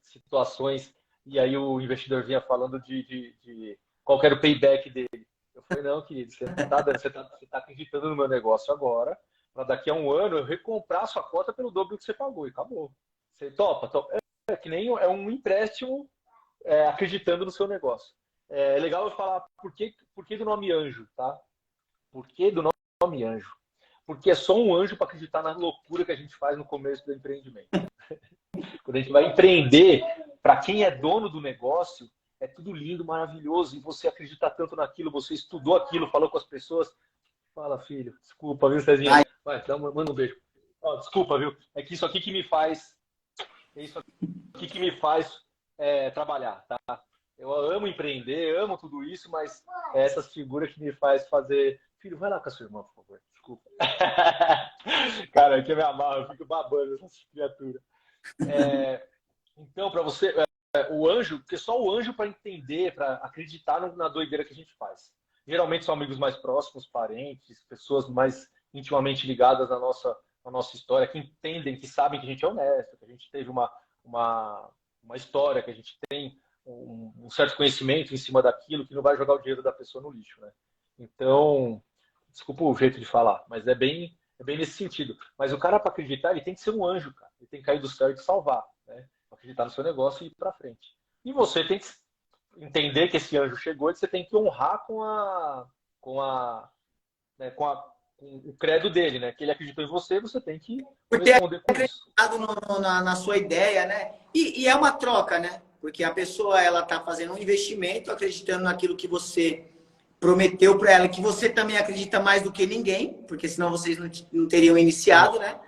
situações, e aí o investidor vinha falando de qual era o payback dele. Eu falei, não, querido, você tá acreditando no meu negócio agora, para daqui a um ano eu recomprar a sua cota pelo dobro que você pagou, e acabou. Você topa. É que nem um empréstimo acreditando no seu negócio. É legal eu falar por que do nome anjo, tá? Por que do nome anjo? Porque é só um anjo para acreditar na loucura que a gente faz no começo do empreendimento. Quando a gente vai empreender, para quem é dono do negócio, é tudo lindo, maravilhoso, e você acredita tanto naquilo, você estudou aquilo, falou com as pessoas. Fala, filho, desculpa, viu, Cezinha? Vai, manda um beijo. Desculpa, viu? É que isso aqui que me faz trabalhar, tá? Eu amo empreender, amo tudo isso, mas é essas figuras que me faz fazer... Filho, vai lá com a sua irmã, por favor. Desculpa. Cara, que eu me amarro, eu fico babando essas criaturas. Então, para você, o anjo, porque só o anjo para entender, para acreditar na doideira que a gente faz. Geralmente são amigos mais próximos, parentes, pessoas mais intimamente ligadas à nossa história, que entendem, que sabem que a gente é honesto, que a gente teve uma história, que a gente tem um certo conhecimento em cima daquilo, que não vai jogar o dinheiro da pessoa no lixo, né? Então, desculpa o jeito de falar, mas é bem nesse sentido. Mas o cara, para acreditar, ele tem que ser um anjo, cara. Ele tem que cair do céu e te salvar, né? Acreditar no seu negócio e ir para frente. E você tem que entender que esse anjo chegou e você tem que honrar com o credo dele, né? Que ele acreditou em você, você tem que responder com isso. Acreditado na sua ideia, né? E é uma troca, né? Porque a pessoa, ela tá fazendo um investimento, acreditando naquilo que você prometeu para ela, que você também acredita mais do que ninguém, porque senão vocês não teriam iniciado, né?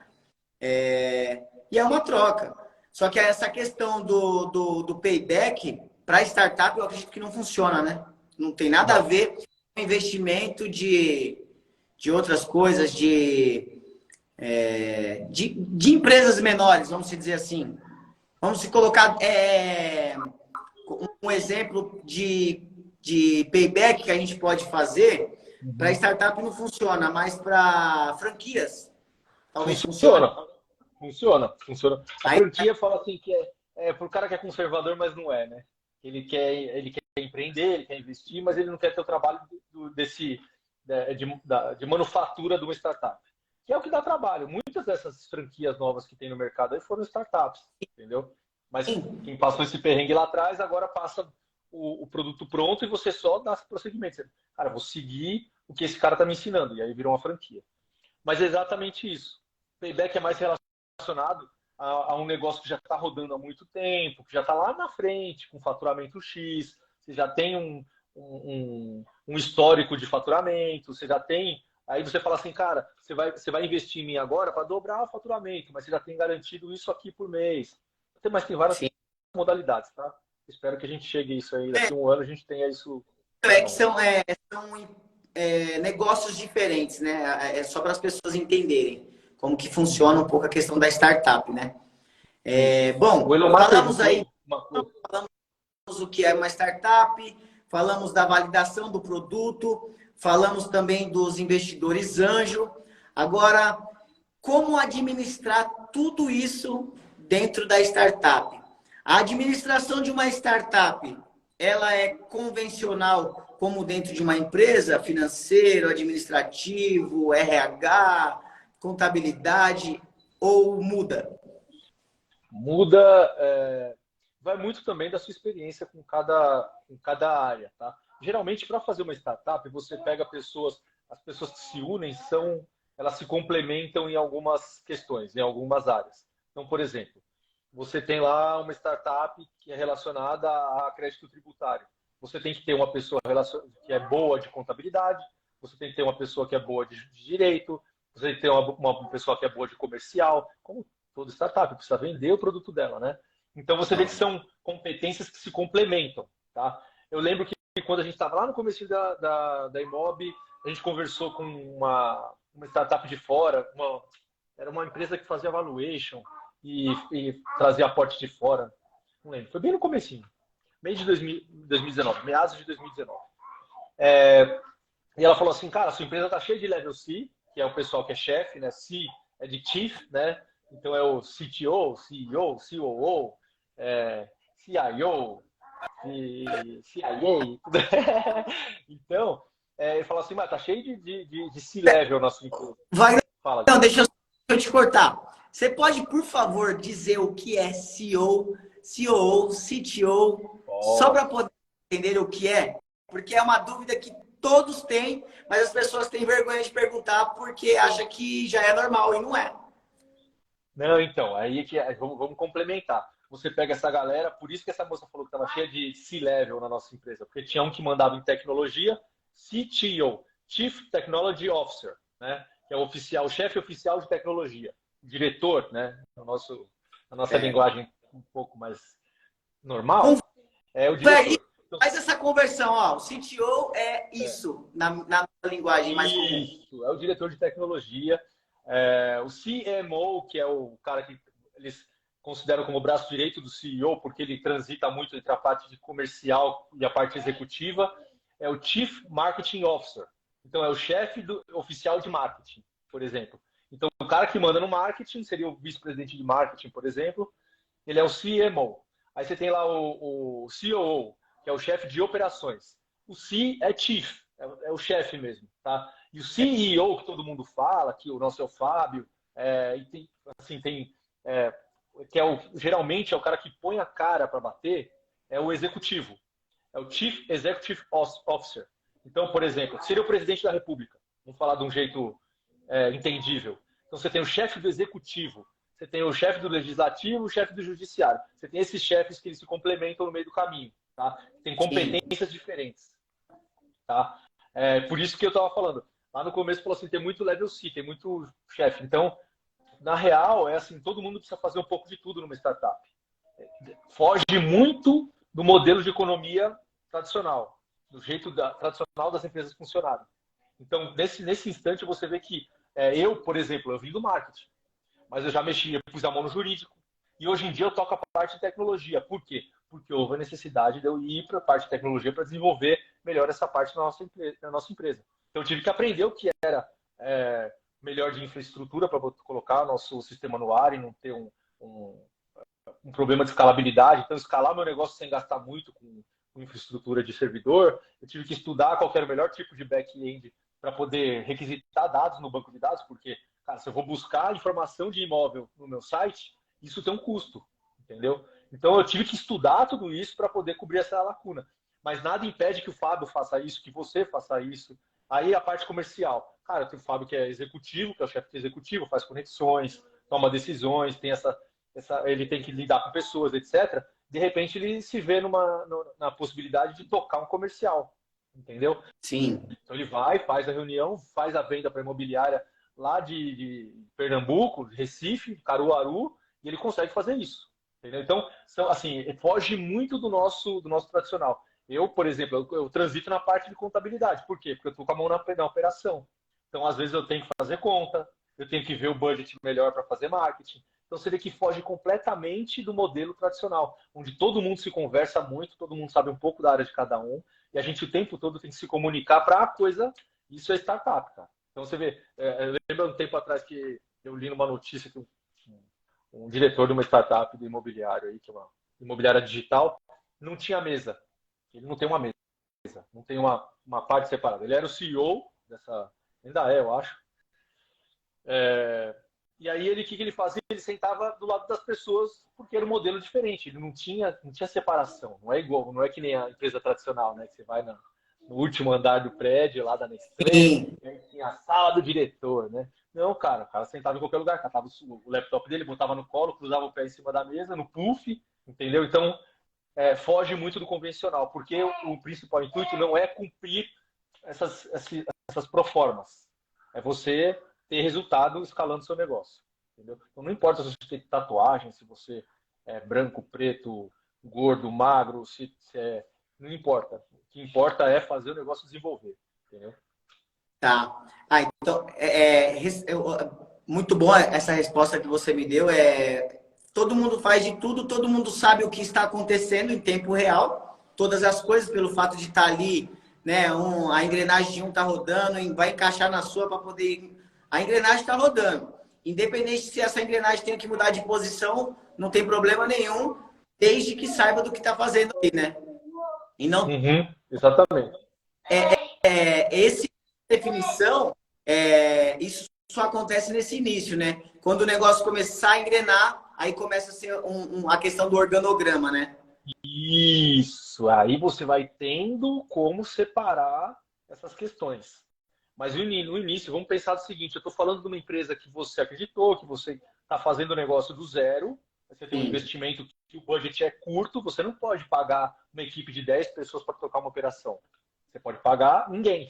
E é uma troca. Só que essa questão do payback, para startup, eu acredito que não funciona, né? Não tem nada a ver com investimento de outras coisas, de empresas menores, vamos dizer assim. Vamos se colocar um exemplo de payback que a gente pode fazer. Para startup não funciona, mas para franquias talvez funcione. Funciona. A franquia fala assim que é para o cara que é conservador, mas não é, né? Ele quer empreender, ele quer investir, mas ele não quer ter o trabalho de manufatura de uma startup. Que é o que dá trabalho. Muitas dessas franquias novas que tem no mercado aí foram startups, entendeu? Mas quem passou esse perrengue lá atrás, agora passa o produto pronto e você só dá prosseguimento. Você, cara, vou seguir o que esse cara está me ensinando. E aí virou uma franquia. Mas é exatamente isso. Payback é mais relacionado a um negócio que já está rodando há muito tempo, que já está lá na frente, com faturamento X, você já tem um histórico de faturamento, você já tem. Aí você fala assim, cara, você vai investir em mim agora para dobrar o faturamento, mas você já tem garantido isso aqui por mês. Mas tem várias Sim. modalidades, tá? Espero que a gente chegue a isso aí, daqui a um ano a gente tenha isso na É que mão. são negócios diferentes, né? É só para as pessoas entenderem como que funciona um pouco a questão da startup, né? Isso. O Bom, Elomar falamos aí perguntou uma coisa. o que é uma startup, falamos da validação do produto, falamos também dos investidores anjo. Agora, como administrar tudo isso dentro da startup? A administração de uma startup, ela é convencional como dentro de uma empresa, financeiro, administrativo, RH, contabilidade, ou muda? Muda, vai muito também da sua experiência com cada área, tá? Geralmente, para fazer uma startup, você pega pessoas, as pessoas que se unem elas se complementam em algumas questões, em algumas áreas. Então, por exemplo, você tem lá uma startup que é relacionada a crédito tributário. Você tem que ter uma pessoa que é boa de contabilidade, você tem que ter uma pessoa que é boa de direito, você tem que ter uma pessoa que é boa de comercial, como toda startup precisa vender o produto dela, né? Então você vê que são competências que se complementam, tá? Eu lembro que quando a gente estava lá no começo da Imob, a gente conversou com uma startup de fora, era uma empresa que fazia valuation e trazia aporte de fora, não lembro, foi bem no comecinho, mês de 2019, meados de 2019. E ela falou assim, cara, sua empresa tá cheia de level C, que é o pessoal que é chefe, né? C é de chief, né? Então é o CTO, CEO, COO, CIO, CIA. Então, ele falou assim, mas tá cheio de C-level na sua empresa. Wagner, Fala, não, Diego. deixa eu te cortar. Você pode, por favor, dizer o que é CEO, COO, CTO, só para Posso. poder entender o que é? Porque é uma dúvida que todos têm, mas as pessoas têm vergonha de perguntar porque acham que já é normal e não é. Não, então, aí que vamos complementar. Você pega essa galera, por isso que essa moça falou que estava cheia de C-level na nossa empresa, porque tinha um que mandava em tecnologia, CTO, Chief Technology Officer, né? Que é o oficial, o chefe oficial de tecnologia, diretor, né? Na nossa É. linguagem um pouco mais normal, é o Confere, diretor. Então, faz essa conversão, ó. O CTO é é, isso, na linguagem mais comum. isso, é o diretor de tecnologia. O CMO, que é o cara que eles consideram como o braço direito do CEO, porque ele transita muito entre a parte de comercial e a parte executiva, é o Chief Marketing Officer. Então, é o chefe oficial de marketing, por exemplo. Então, o cara que manda no marketing seria o vice-presidente de marketing, por exemplo, ele é o CMO. Aí você tem lá o COO, que é o chefe de operações. O C é Chief, é o chefe mesmo, tá? E o CEO, que todo mundo fala, que o nosso é o Fábio, e tem, assim, que geralmente é o cara que põe a cara para bater, é o executivo, é o Chief Executive Officer. Então, por exemplo, seria o presidente da República, vamos falar de um jeito entendível. Então, você tem o chefe do executivo, você tem o chefe do legislativo, o chefe do judiciário. Você tem esses chefes que eles se complementam no meio do caminho, tá? Tem Sim. competências diferentes, tá? Por isso que eu estava falando. Lá no começo falou assim, tem muito level C, tem muito chefe. Então, na real, é assim, todo mundo precisa fazer um pouco de tudo numa startup. Foge muito do modelo de economia tradicional, do jeito tradicional das empresas funcionarem. Então, nesse instante, você vê que eu, por exemplo, eu vim do marketing, mas eu já mexi, eu pus a mão no jurídico. E hoje em dia eu toco a parte de tecnologia. Por quê? Porque houve a necessidade de eu ir para a parte de tecnologia para desenvolver melhor essa parte da nossa empresa. Então eu tive que aprender o que era melhor de infraestrutura para colocar nosso sistema no ar e não ter um problema de escalabilidade. Então, escalar meu negócio sem gastar muito com infraestrutura de servidor. Eu tive que estudar qual era o melhor tipo de back-end para poder requisitar dados no banco de dados, porque, cara, se eu vou buscar informação de imóvel no meu site, isso tem um custo, entendeu? Então, eu tive que estudar tudo isso para poder cobrir essa lacuna. mas nada impede que o Fábio faça isso, que você faça isso. Aí a parte comercial. Cara, tem o Fábio que é executivo, que é o chefe executivo, faz conexões, toma decisões, tem ele tem que lidar com pessoas, etc. De repente ele se vê na possibilidade de tocar um comercial, entendeu? Sim. Então ele vai, faz a reunião, faz a venda para a imobiliária lá de Pernambuco, Recife, Caruaru, e ele consegue fazer isso. Entendeu? Então, assim, foge muito do nosso tradicional. Eu, por exemplo, eu transito na parte de contabilidade. Por quê? Porque eu estou com a mão na operação. Então, às vezes, eu tenho que fazer conta, eu tenho que ver o budget melhor para fazer marketing. Então, você vê que foge completamente do modelo tradicional, onde todo mundo se conversa muito, todo mundo sabe um pouco da área de cada um, e a gente o tempo todo tem que se comunicar para a coisa. Isso é startup, cara. Então, você vê, eu lembro um tempo atrás que eu li numa notícia que um diretor de uma startup do imobiliário, aí, que é uma imobiliária digital, não tinha mesa. Ele não tem uma mesa, não tem uma parte separada. Ele era o CEO dessa, ainda é, eu acho. E aí o que ele fazia? Ele sentava do lado das pessoas porque era um modelo diferente. Ele não tinha separação. Não é igual, não é que nem a empresa tradicional, né? Que você vai no último andar do prédio lá da Nestlé, Sim. e aí tinha a sala do diretor, né? Não, cara, o cara sentava em qualquer lugar, catava o laptop dele, botava no colo, cruzava o pé em cima da mesa, no puff, entendeu? Então, foge muito do convencional, porque o principal intuito não é cumprir essas proformas. É você ter resultado escalando seu negócio. Entendeu? Então não importa se você tem tatuagem, se você é branco, preto, gordo, magro, não importa. O que importa é fazer o negócio desenvolver. Entendeu? Tá. Então, muito boa essa resposta que você me deu. Todo mundo faz de tudo, todo mundo sabe o que está acontecendo em tempo real, todas as coisas, pelo fato de estar ali, né? A engrenagem de um está rodando e vai encaixar na sua para poder. A engrenagem está rodando. Independente se essa engrenagem tem que mudar de posição, não tem problema nenhum, desde que saiba do que está fazendo aí, né? E não Exatamente. esse definição, isso só acontece nesse início, né? Quando o negócio começar a engrenar, aí começa a ser a questão do organograma, né? Isso. Aí você vai tendo como separar essas questões. Mas no início, vamos pensar o seguinte: eu estou falando de uma empresa que você acreditou, que você está fazendo o negócio do zero, você tem um Sim. investimento que o budget é curto, você não pode pagar uma equipe de 10 pessoas para tocar uma operação. Você pode pagar ninguém.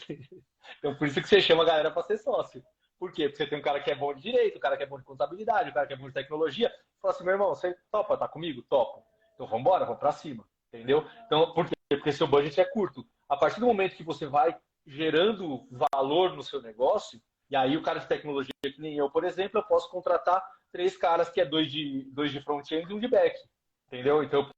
Então, por isso que você chama a galera para ser sócio. Por quê? Porque você tem um cara que é bom de direito, um cara que é bom de contabilidade, um cara que é bom de tecnologia. Fala assim, meu irmão, você topa, tá comigo? Topa. Então, vamos embora, vamos para cima. Entendeu? Então, por quê? Porque seu budget é curto. A partir do momento que você vai gerando valor no seu negócio, e aí o cara de tecnologia, que nem eu, por exemplo, eu posso contratar 3 caras que é dois de front-end e um de back. Entendeu? Então,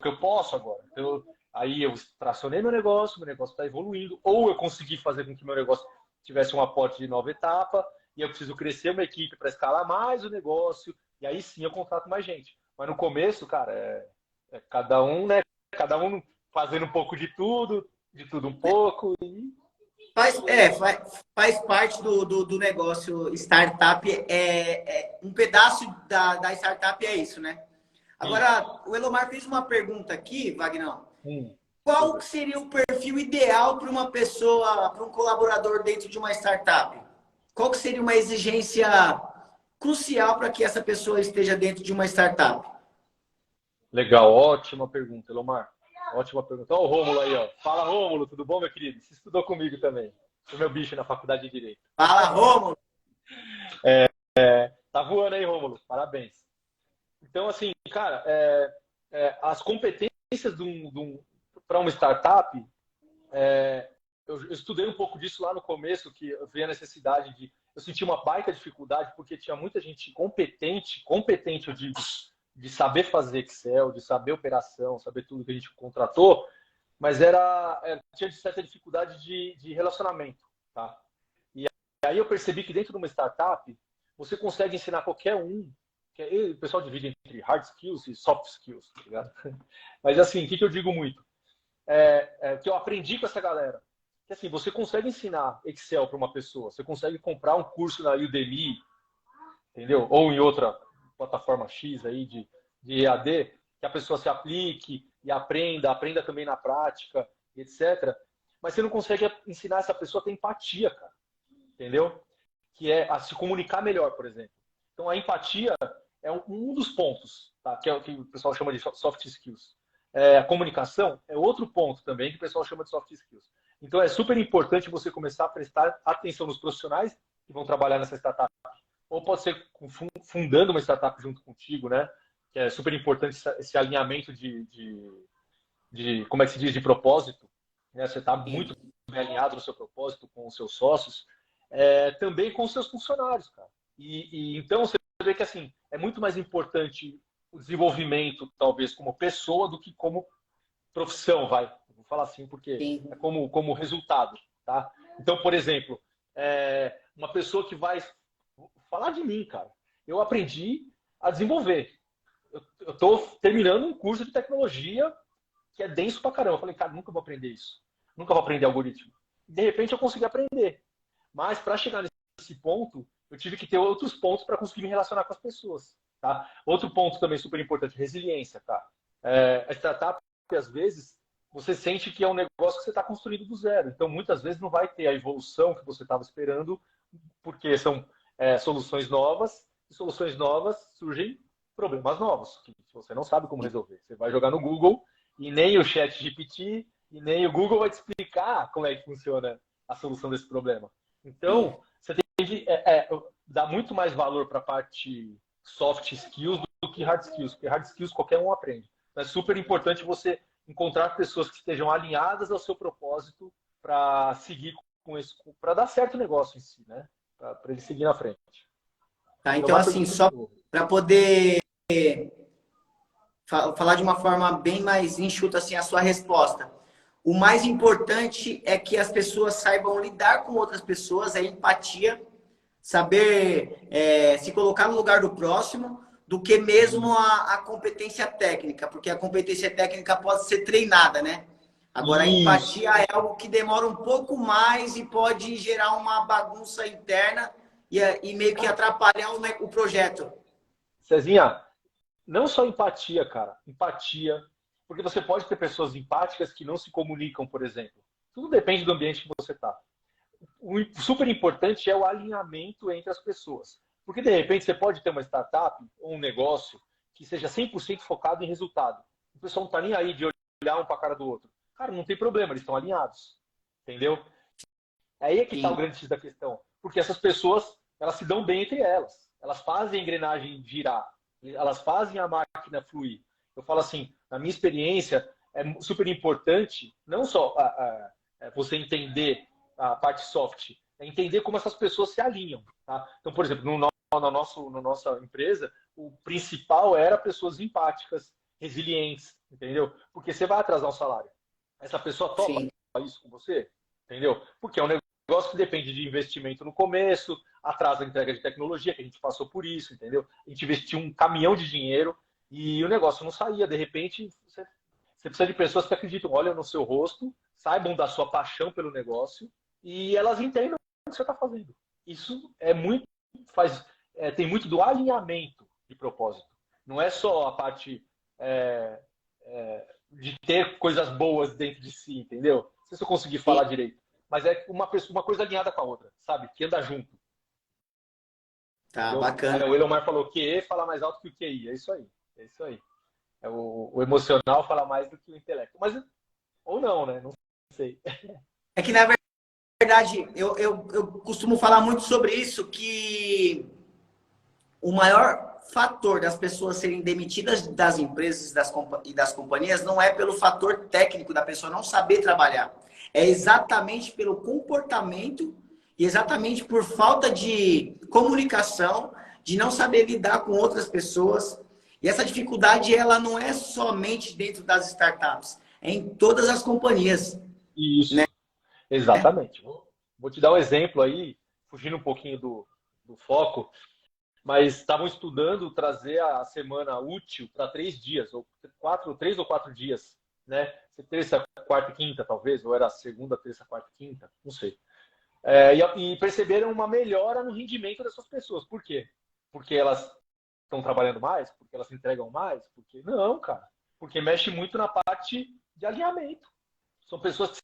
eu posso agora. Então, aí eu tracionei meu negócio está evoluindo, ou eu consegui fazer com que meu negócio tivesse um aporte de nova etapa, e eu preciso crescer uma equipe para escalar mais o negócio, e aí sim eu contrato mais gente. Mas no começo, cara, cada um, né? Cada um fazendo um pouco de tudo um pouco, e Faz parte do negócio startup. Um pedaço da startup é isso, né? Agora, o Elomar fez uma pergunta aqui, Vagnão. Qual seria o perfil ideal para uma pessoa, para um colaborador dentro de uma startup? Qual que seria uma exigência crucial para que essa pessoa esteja dentro de uma startup? Legal, ótima pergunta, Elomar. Ótima pergunta. Olha o Rômulo aí, ó. Fala, Rômulo, tudo bom, meu querido? Você estudou comigo também. Sou meu bicho na faculdade de Direito. Fala, Rômulo! Tá voando aí, Rômulo. Parabéns. Então, assim, cara, as competências para uma startup, eu estudei um pouco disso lá no começo, que eu vi a necessidade de... Eu senti uma baita dificuldade, porque tinha muita gente competente de saber fazer Excel, de saber operação, saber tudo que a gente contratou, mas tinha certa dificuldade de relacionamento, tá? E aí eu percebi que dentro de uma startup, você consegue ensinar qualquer um, o pessoal divide entre hard skills e soft skills, tá ligado? Mas assim, o que eu digo muito? Que eu aprendi com essa galera. Que assim, você consegue ensinar Excel para uma pessoa, você consegue comprar um curso na Udemy, entendeu? Ou em outra plataforma X aí de EAD, que a pessoa se aplique e aprenda também na prática. etc. Mas você não consegue ensinar essa pessoa a ter empatia, cara. Entendeu? Que é a se comunicar melhor, por exemplo. Então, a empatia é um dos pontos, tá? Que é o que o pessoal chama de soft skills. A comunicação é outro ponto também que o pessoal chama de soft skills. Então, é super importante você começar a prestar atenção nos profissionais que vão trabalhar nessa startup. Ou pode ser fundando uma startup junto contigo, né? Que é super importante esse alinhamento de como é que se diz, de propósito. Né? Você está muito bem alinhado no seu propósito com os seus sócios, também com os seus funcionários, cara. Então você vê que assim é muito mais importante o desenvolvimento, talvez, como pessoa do que como profissão, vai. Vou falar assim porque Sim. é como resultado, tá? Então, por exemplo, uma pessoa que vai falar de mim, cara. Eu aprendi a desenvolver. Eu estou terminando um curso de tecnologia que é denso pra caramba. Eu falei, cara, nunca vou aprender isso. Nunca vou aprender algoritmo. De repente eu consegui aprender. Mas para chegar nesse ponto, eu tive que ter outros pontos para conseguir me relacionar com as pessoas. Tá? Outro ponto também super importante, resiliência. Tá? A startup, às vezes, você sente que é um negócio que você está construindo do zero. Então, muitas vezes não vai ter a evolução que você estava esperando, porque são soluções novas, e soluções novas surgem problemas novos, que você não sabe como resolver. Você vai jogar no Google e nem o Chat GPT e nem o Google vai te explicar como é que funciona a solução desse problema. Então, você tem que dar muito mais valor para a parte soft skills do que hard skills, porque hard skills qualquer um aprende. Então, é super importante você encontrar pessoas que estejam alinhadas ao seu propósito para seguir com esse, para dar certo o negócio em si, né? Para ele seguir na frente. Tá, então assim, só para poder falar de uma forma bem mais enxuta assim a sua resposta. O mais importante é que as pessoas saibam lidar com outras pessoas, a empatia, saber se colocar no lugar do próximo, do que mesmo a competência técnica, porque a competência técnica pode ser treinada, né? Agora, a empatia é algo que demora um pouco mais e pode gerar uma bagunça interna e meio que atrapalhar o projeto. Cezinha, não só empatia, cara. Empatia. Porque você pode ter pessoas empáticas que não se comunicam, por exemplo. Tudo depende do ambiente que você está. O super importante é o alinhamento entre as pessoas. Porque, de repente, você pode ter uma startup ou um negócio que seja 100% focado em resultado. O pessoal não está nem aí de olhar um para a cara do outro. Cara, não tem problema, eles estão alinhados. Entendeu? Aí é que está o grande X da questão. Porque essas pessoas, elas se dão bem entre elas. Elas fazem a engrenagem girar. Elas fazem a máquina fluir. Eu falo assim, na minha experiência, é super importante não só você entender a parte soft, é entender como essas pessoas se alinham. Tá? Então, por exemplo, na nossa empresa, o principal era pessoas empáticas, resilientes, entendeu? Porque você vai atrasar o salário. Essa pessoa topa Sim. isso com você, entendeu? Porque é um negócio que depende de investimento no começo, atrasa a entrega de tecnologia, que a gente passou por isso, entendeu? A gente investiu um caminhão de dinheiro e o negócio não saía. De repente, você precisa de pessoas que acreditam, olham no seu rosto, saibam da sua paixão pelo negócio e elas entendam o que você está fazendo. Isso tem muito do alinhamento de propósito. Não é só a parte de ter coisas boas dentro de si, entendeu? Não sei se eu consegui falar direito. Mas é uma coisa alinhada com a outra, sabe? Que anda junto. Tá, Entendeu? bacana. O Elomar falou que QE fala mais alto que o QI. É isso aí. É isso aí. O emocional fala mais do que o intelecto. Mas, ou não, né? Não sei. É que, na verdade, eu costumo falar muito sobre isso, que o maior fator das pessoas serem demitidas das empresas e das companhias não é pelo fator técnico da pessoa não saber trabalhar. É exatamente pelo comportamento e exatamente por falta de comunicação, de não saber lidar com outras pessoas. E essa dificuldade, ela não é somente dentro das startups, é em todas as companhias. Isso, Né? exatamente. Vou te dar um exemplo aí, fugindo um pouquinho do foco, mas estavam estudando trazer a semana útil para 3 dias, ou 3 ou 4 dias, né? Terça, quarta e quinta, talvez, ou era segunda, terça, quarta e quinta, não sei. E perceberam uma melhora no rendimento dessas pessoas. Por quê? Porque elas estão trabalhando mais? Porque elas entregam mais? Porque não, cara. Porque mexe muito na parte de alinhamento. São pessoas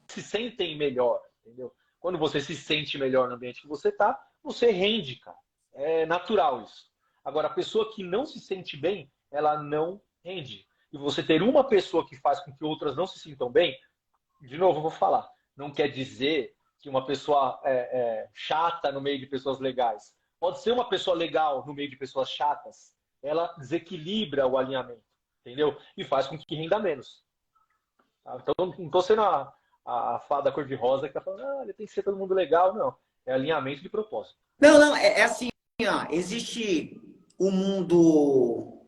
que se sentem melhor, entendeu? Quando você se sente melhor no ambiente que você tá, você rende, cara. É natural isso. Agora, a pessoa que não se sente bem, ela não rende. E você ter uma pessoa que faz com que outras não se sintam bem, de novo, eu vou falar, não quer dizer que uma pessoa chata no meio de pessoas legais. Pode ser uma pessoa legal no meio de pessoas chatas. Ela desequilibra o alinhamento, entendeu? E faz com que renda menos. Tá? Então, não estou sendo a fada cor-de-rosa que está falando, ele tem que ser todo mundo legal. Não. É alinhamento de propósito. Não, é assim, ó, existe o mundo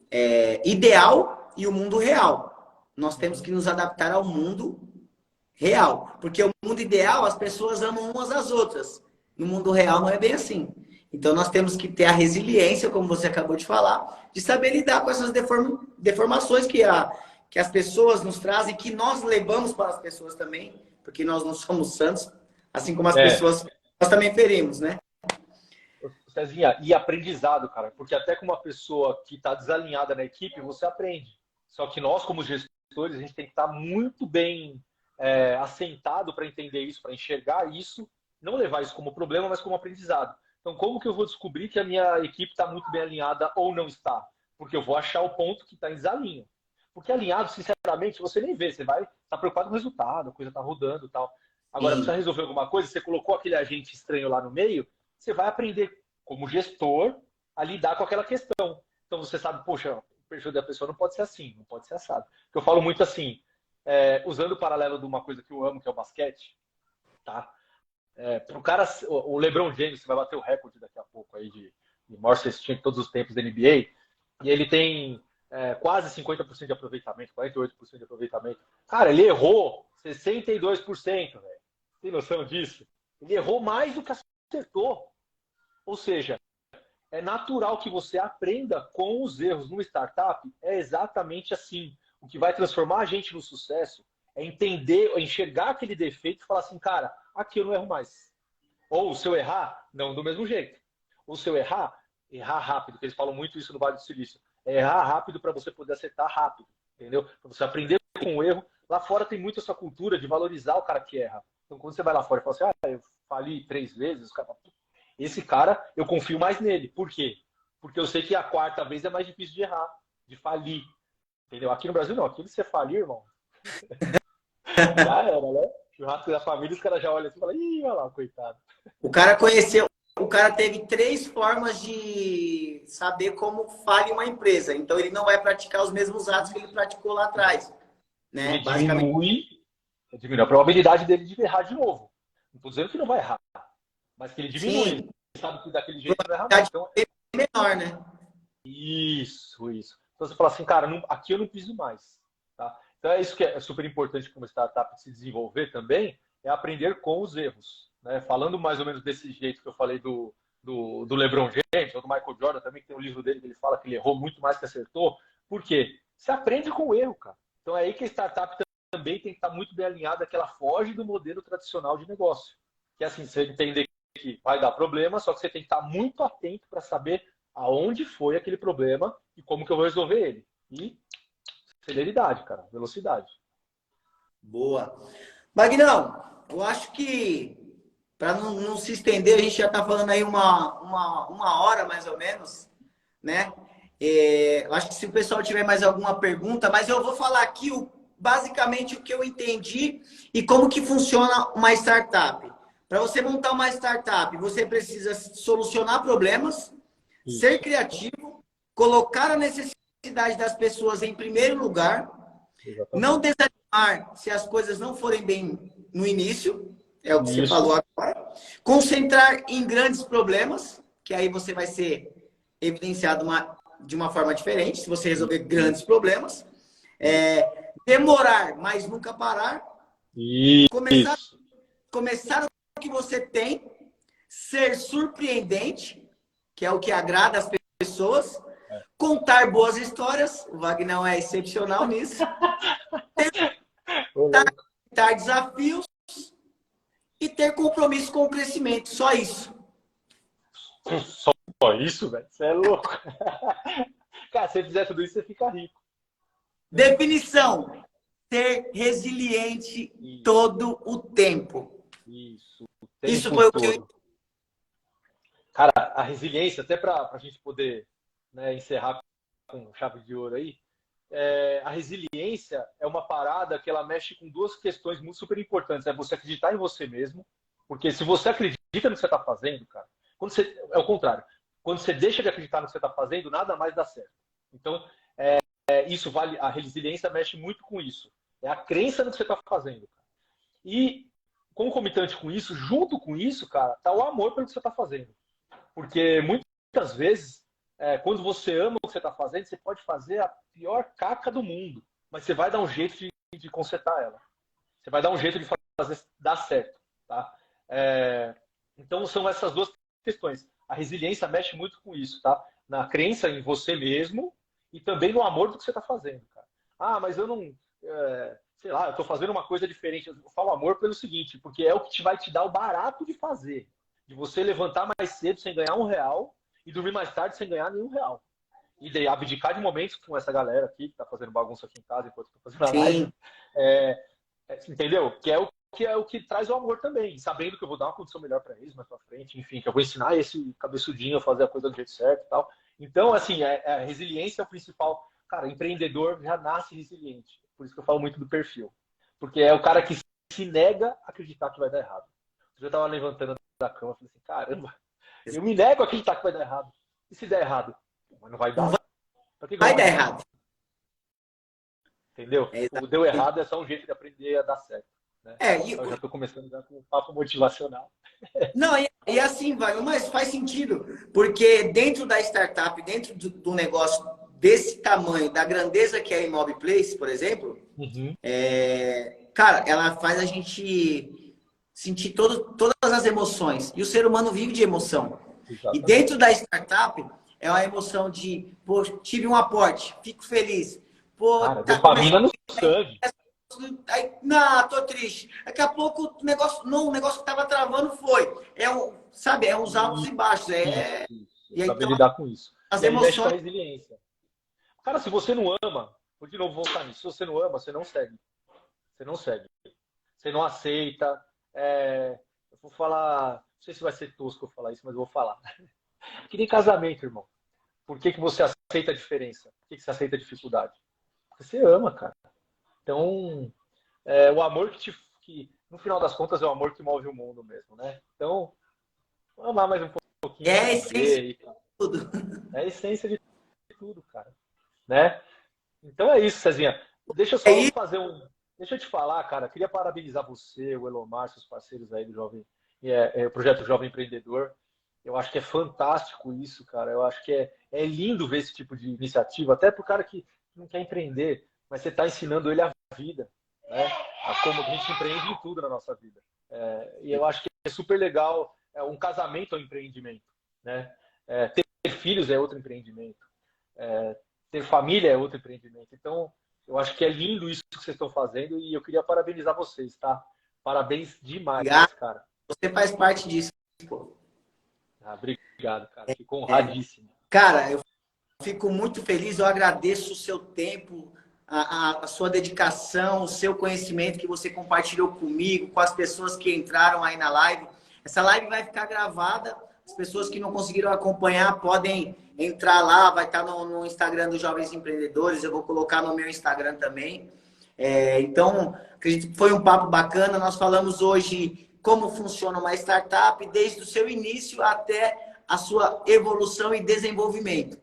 ideal e o mundo real. Nós temos que nos adaptar ao mundo real, porque o mundo ideal as pessoas amam umas às outras. No mundo real não é bem assim. Então nós temos que ter a resiliência, como você acabou de falar, de saber lidar com essas deformações que as pessoas nos trazem, que nós levamos para as pessoas também, porque nós não somos santos, assim como as pessoas, nós também ferimos, né? Cezinha, e aprendizado, cara, porque até com uma pessoa que está desalinhada na equipe, você aprende. Só que nós, como gestores, a gente tem que estar muito bem assentado para entender isso, para enxergar isso, não levar isso como problema, mas como aprendizado. Então, como que eu vou descobrir que a minha equipe está muito bem alinhada ou não está? Porque eu vou achar o ponto que está em desalinho. Porque alinhado, sinceramente, você nem vê. Você vai estar preocupado com o resultado, a coisa está rodando e tal. Agora, precisa resolver alguma coisa, você colocou aquele agente estranho lá no meio, você vai aprender, como gestor, a lidar com aquela questão. Então, você sabe, poxa, o perfil da pessoa não pode ser assim, não pode ser assado. Porque eu falo muito assim, usando o paralelo de uma coisa que eu amo, que é o basquete, tá? Pro cara, o LeBron James vai bater o recorde daqui a pouco aí de maior cestinha de todos os tempos da NBA, e ele tem quase 50% de aproveitamento, 48% de aproveitamento. Cara, ele errou 62%, velho. Tem noção disso? Ele errou mais do que acertou. Ou seja, é natural que você aprenda com os erros. Numa startup, é exatamente assim. O que vai transformar a gente no sucesso é entender, enxergar aquele defeito e falar assim, cara, aqui eu não erro mais. Ou se eu errar, não do mesmo jeito. Ou se eu errar rápido, que eles falam muito isso no Vale do Silício. É errar rápido para você poder acertar rápido, entendeu? Para você aprender com o erro. Lá fora tem muito essa cultura de valorizar o cara que erra. Então, quando você vai lá fora e fala assim, eu falei 3 vezes, os caras, esse cara, eu confio mais nele. Por quê? Porque eu sei que a 4ª vez é mais difícil de errar, de falir. Entendeu? Aqui no Brasil não. Aqui você falir, irmão. Já era, né? Churrasco da família, os caras já olham assim e falam, ih, olha lá, coitado. O cara teve 3 formas de saber como falha uma empresa. Então ele não vai praticar os mesmos atos que ele praticou lá atrás. Né? Ele diminui a probabilidade dele de errar de novo. Não estou dizendo que não vai errar, mas que ele diminui. Sim. Ele sabe que daquele jeito não vai errar mais. Então, é menor, né? Isso. Então você fala assim, cara, aqui eu não piso mais. Tá? Então é isso que é super importante para uma startup se desenvolver também, é aprender com os erros. Né? Falando mais ou menos desse jeito que eu falei do LeBron James, ou do Michael Jordan também, que tem um livro dele que ele fala que ele errou muito mais que acertou. Por quê? Você aprende com o erro, cara. Então é aí que a startup também tem que estar muito bem alinhada, que ela foge do modelo tradicional de negócio. Que é assim, você entender que vai dar problema, só que você tem que estar muito atento para saber aonde foi aquele problema e como que eu vou resolver ele. E celeridade, cara, velocidade. Boa. Magnão, eu acho que, para não se estender, a gente já está falando aí uma hora mais ou menos, né? Eu acho que se o pessoal tiver mais alguma pergunta, mas eu vou falar aqui basicamente o que eu entendi e como que funciona uma startup. Para você montar uma startup, você precisa solucionar problemas, ser criativo, colocar a necessidade das pessoas em primeiro lugar, não desanimar se as coisas não forem bem no início, é o que você falou agora, concentrar em grandes problemas, que aí você vai ser evidenciado de uma forma diferente, se você resolver grandes problemas, demorar, mas nunca parar, começar o que você tem, ser surpreendente, que é o que agrada as pessoas, contar boas histórias, o Vagnão é excepcional nisso, tentar desafios e ter compromisso com o crescimento, só isso. Só isso, velho? Você é louco. Cara, se você fizer tudo isso, você fica rico. Definição. ser resiliente Isso, todo o tempo. isso. O Isso tempo foi o que eu... todo. Cara, a resiliência, até para a gente poder, né, encerrar com chave de ouro aí, a resiliência é uma parada que ela mexe com duas questões muito super importantes. É você acreditar em você mesmo, porque se você acredita no que você está fazendo, cara, é o contrário. Quando você deixa de acreditar no que você está fazendo, nada mais dá certo. Então, isso vale, a resiliência mexe muito com isso. É a crença no que você está fazendo. E concomitante com isso, junto com isso, cara, tá o amor pelo que você está fazendo. Porque muitas vezes, quando você ama o que você está fazendo, você pode fazer a pior caca do mundo, mas você vai dar um jeito de consertar ela. Você vai dar um jeito de fazer dar certo, tá? Então são essas duas questões. A resiliência mexe muito com isso, tá? Na crença em você mesmo e também no amor do que você está fazendo, cara. Ah, mas eu não, sei lá, eu estou fazendo uma coisa diferente. Eu falo amor pelo seguinte, porque é o que vai te dar o barato de fazer, de você levantar mais cedo sem ganhar R$ 1 e dormir mais tarde sem ganhar nenhum real. E de abdicar de momentos com essa galera aqui que tá fazendo bagunça aqui em casa enquanto eu tô fazendo a live. Sim. Entendeu? Que é o que traz o amor também, sabendo que eu vou dar uma condição melhor para eles mais para frente, enfim, que eu vou ensinar esse cabeçudinho a fazer a coisa do jeito certo e tal. Então, assim, a resiliência é o principal. Cara, empreendedor já nasce resiliente. Por isso que eu falo muito do perfil. Porque é o cara que se nega a acreditar que vai dar errado. Eu tava levantando da cama e falei assim, caramba, eu me nego a acreditar que vai dar errado. E se der errado? Mas não vai Não dar. Pra que eu vai vou dar acreditar? errado. Entendeu? É, O deu errado é só um jeito de aprender a dar certo. Né? e, Então eu já estou começando já com um papo motivacional. não, e assim, Wagner, mas faz sentido, porque dentro da startup, dentro do negócio desse tamanho, da grandeza que é a Imob Place, por exemplo, Uhum. cara, ela faz a gente sentir todas as emoções. E o ser humano vive de emoção. E Exatamente. dentro da startup, é uma emoção de, pô, tive um aporte, fico feliz. Pô, Cara, tá começando. dopamina no sangue. Aí, não, tô triste. Daqui a pouco o negócio, não, o negócio que tava travando foi. Sabe, é uns altos e baixos. Isso. E aí, Saber então, lidar com isso. as E aí mexe com a emoções. resiliência. Cara, se você não ama, vou de novo voltar nisso. Se você não ama, você não segue. Você não segue. Você não aceita. Eu vou falar. Não sei se vai ser tosco eu falar isso, mas eu vou falar. Que nem casamento, irmão. Por que você aceita a diferença? Por que você aceita a dificuldade? Porque você ama, cara. Então, o amor que, no final das contas, é o amor que move o mundo mesmo, né? Então, vamos amar mais um pouquinho, É se a essência viver. de tudo. É a essência de tudo, cara. Né? Então é isso, Cezinha. Deixa eu É só isso. fazer um. Deixa eu te falar, cara. Queria parabenizar você, o Elomar, seus parceiros aí do Jovem, o projeto Jovem Empreendedor. Eu acho que é fantástico isso, cara. Eu acho que é lindo ver esse tipo de iniciativa, até para o cara que não quer empreender, mas você está ensinando ele a vida, né? A como a gente empreende em tudo na nossa vida. E eu acho que é super legal. Um casamento é um empreendimento, né? Ter filhos é outro empreendimento. Ter família é outro empreendimento. Então, eu acho que é lindo isso que vocês estão fazendo e eu queria parabenizar vocês, tá? Parabéns demais, Obrigado. cara. Você faz parte disso, pô. Obrigado, cara. Fico honradíssimo. Cara, eu fico muito feliz, eu agradeço o seu tempo, a sua dedicação, o seu conhecimento que você compartilhou comigo, com as pessoas que entraram aí na live. Essa live vai ficar gravada, as pessoas que não conseguiram acompanhar podem entrar lá, vai estar no Instagram dos Jovens Empreendedores, eu vou colocar no meu Instagram também. Então, acredito que foi um papo bacana, nós falamos hoje como funciona uma startup, desde o seu início até a sua evolução e desenvolvimento.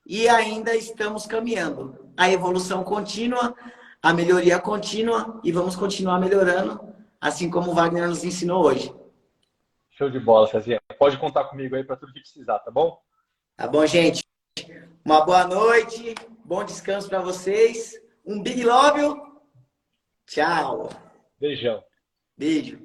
E ainda estamos caminhando. A evolução contínua, a melhoria contínua e vamos continuar melhorando, assim como o Wagner nos ensinou hoje. Show de bola, Cezinha. Pode contar comigo aí para tudo que precisar, tá bom? Tá bom, gente? Uma boa noite, bom descanso para vocês. Um big love. Tchau. Beijão. Beijo.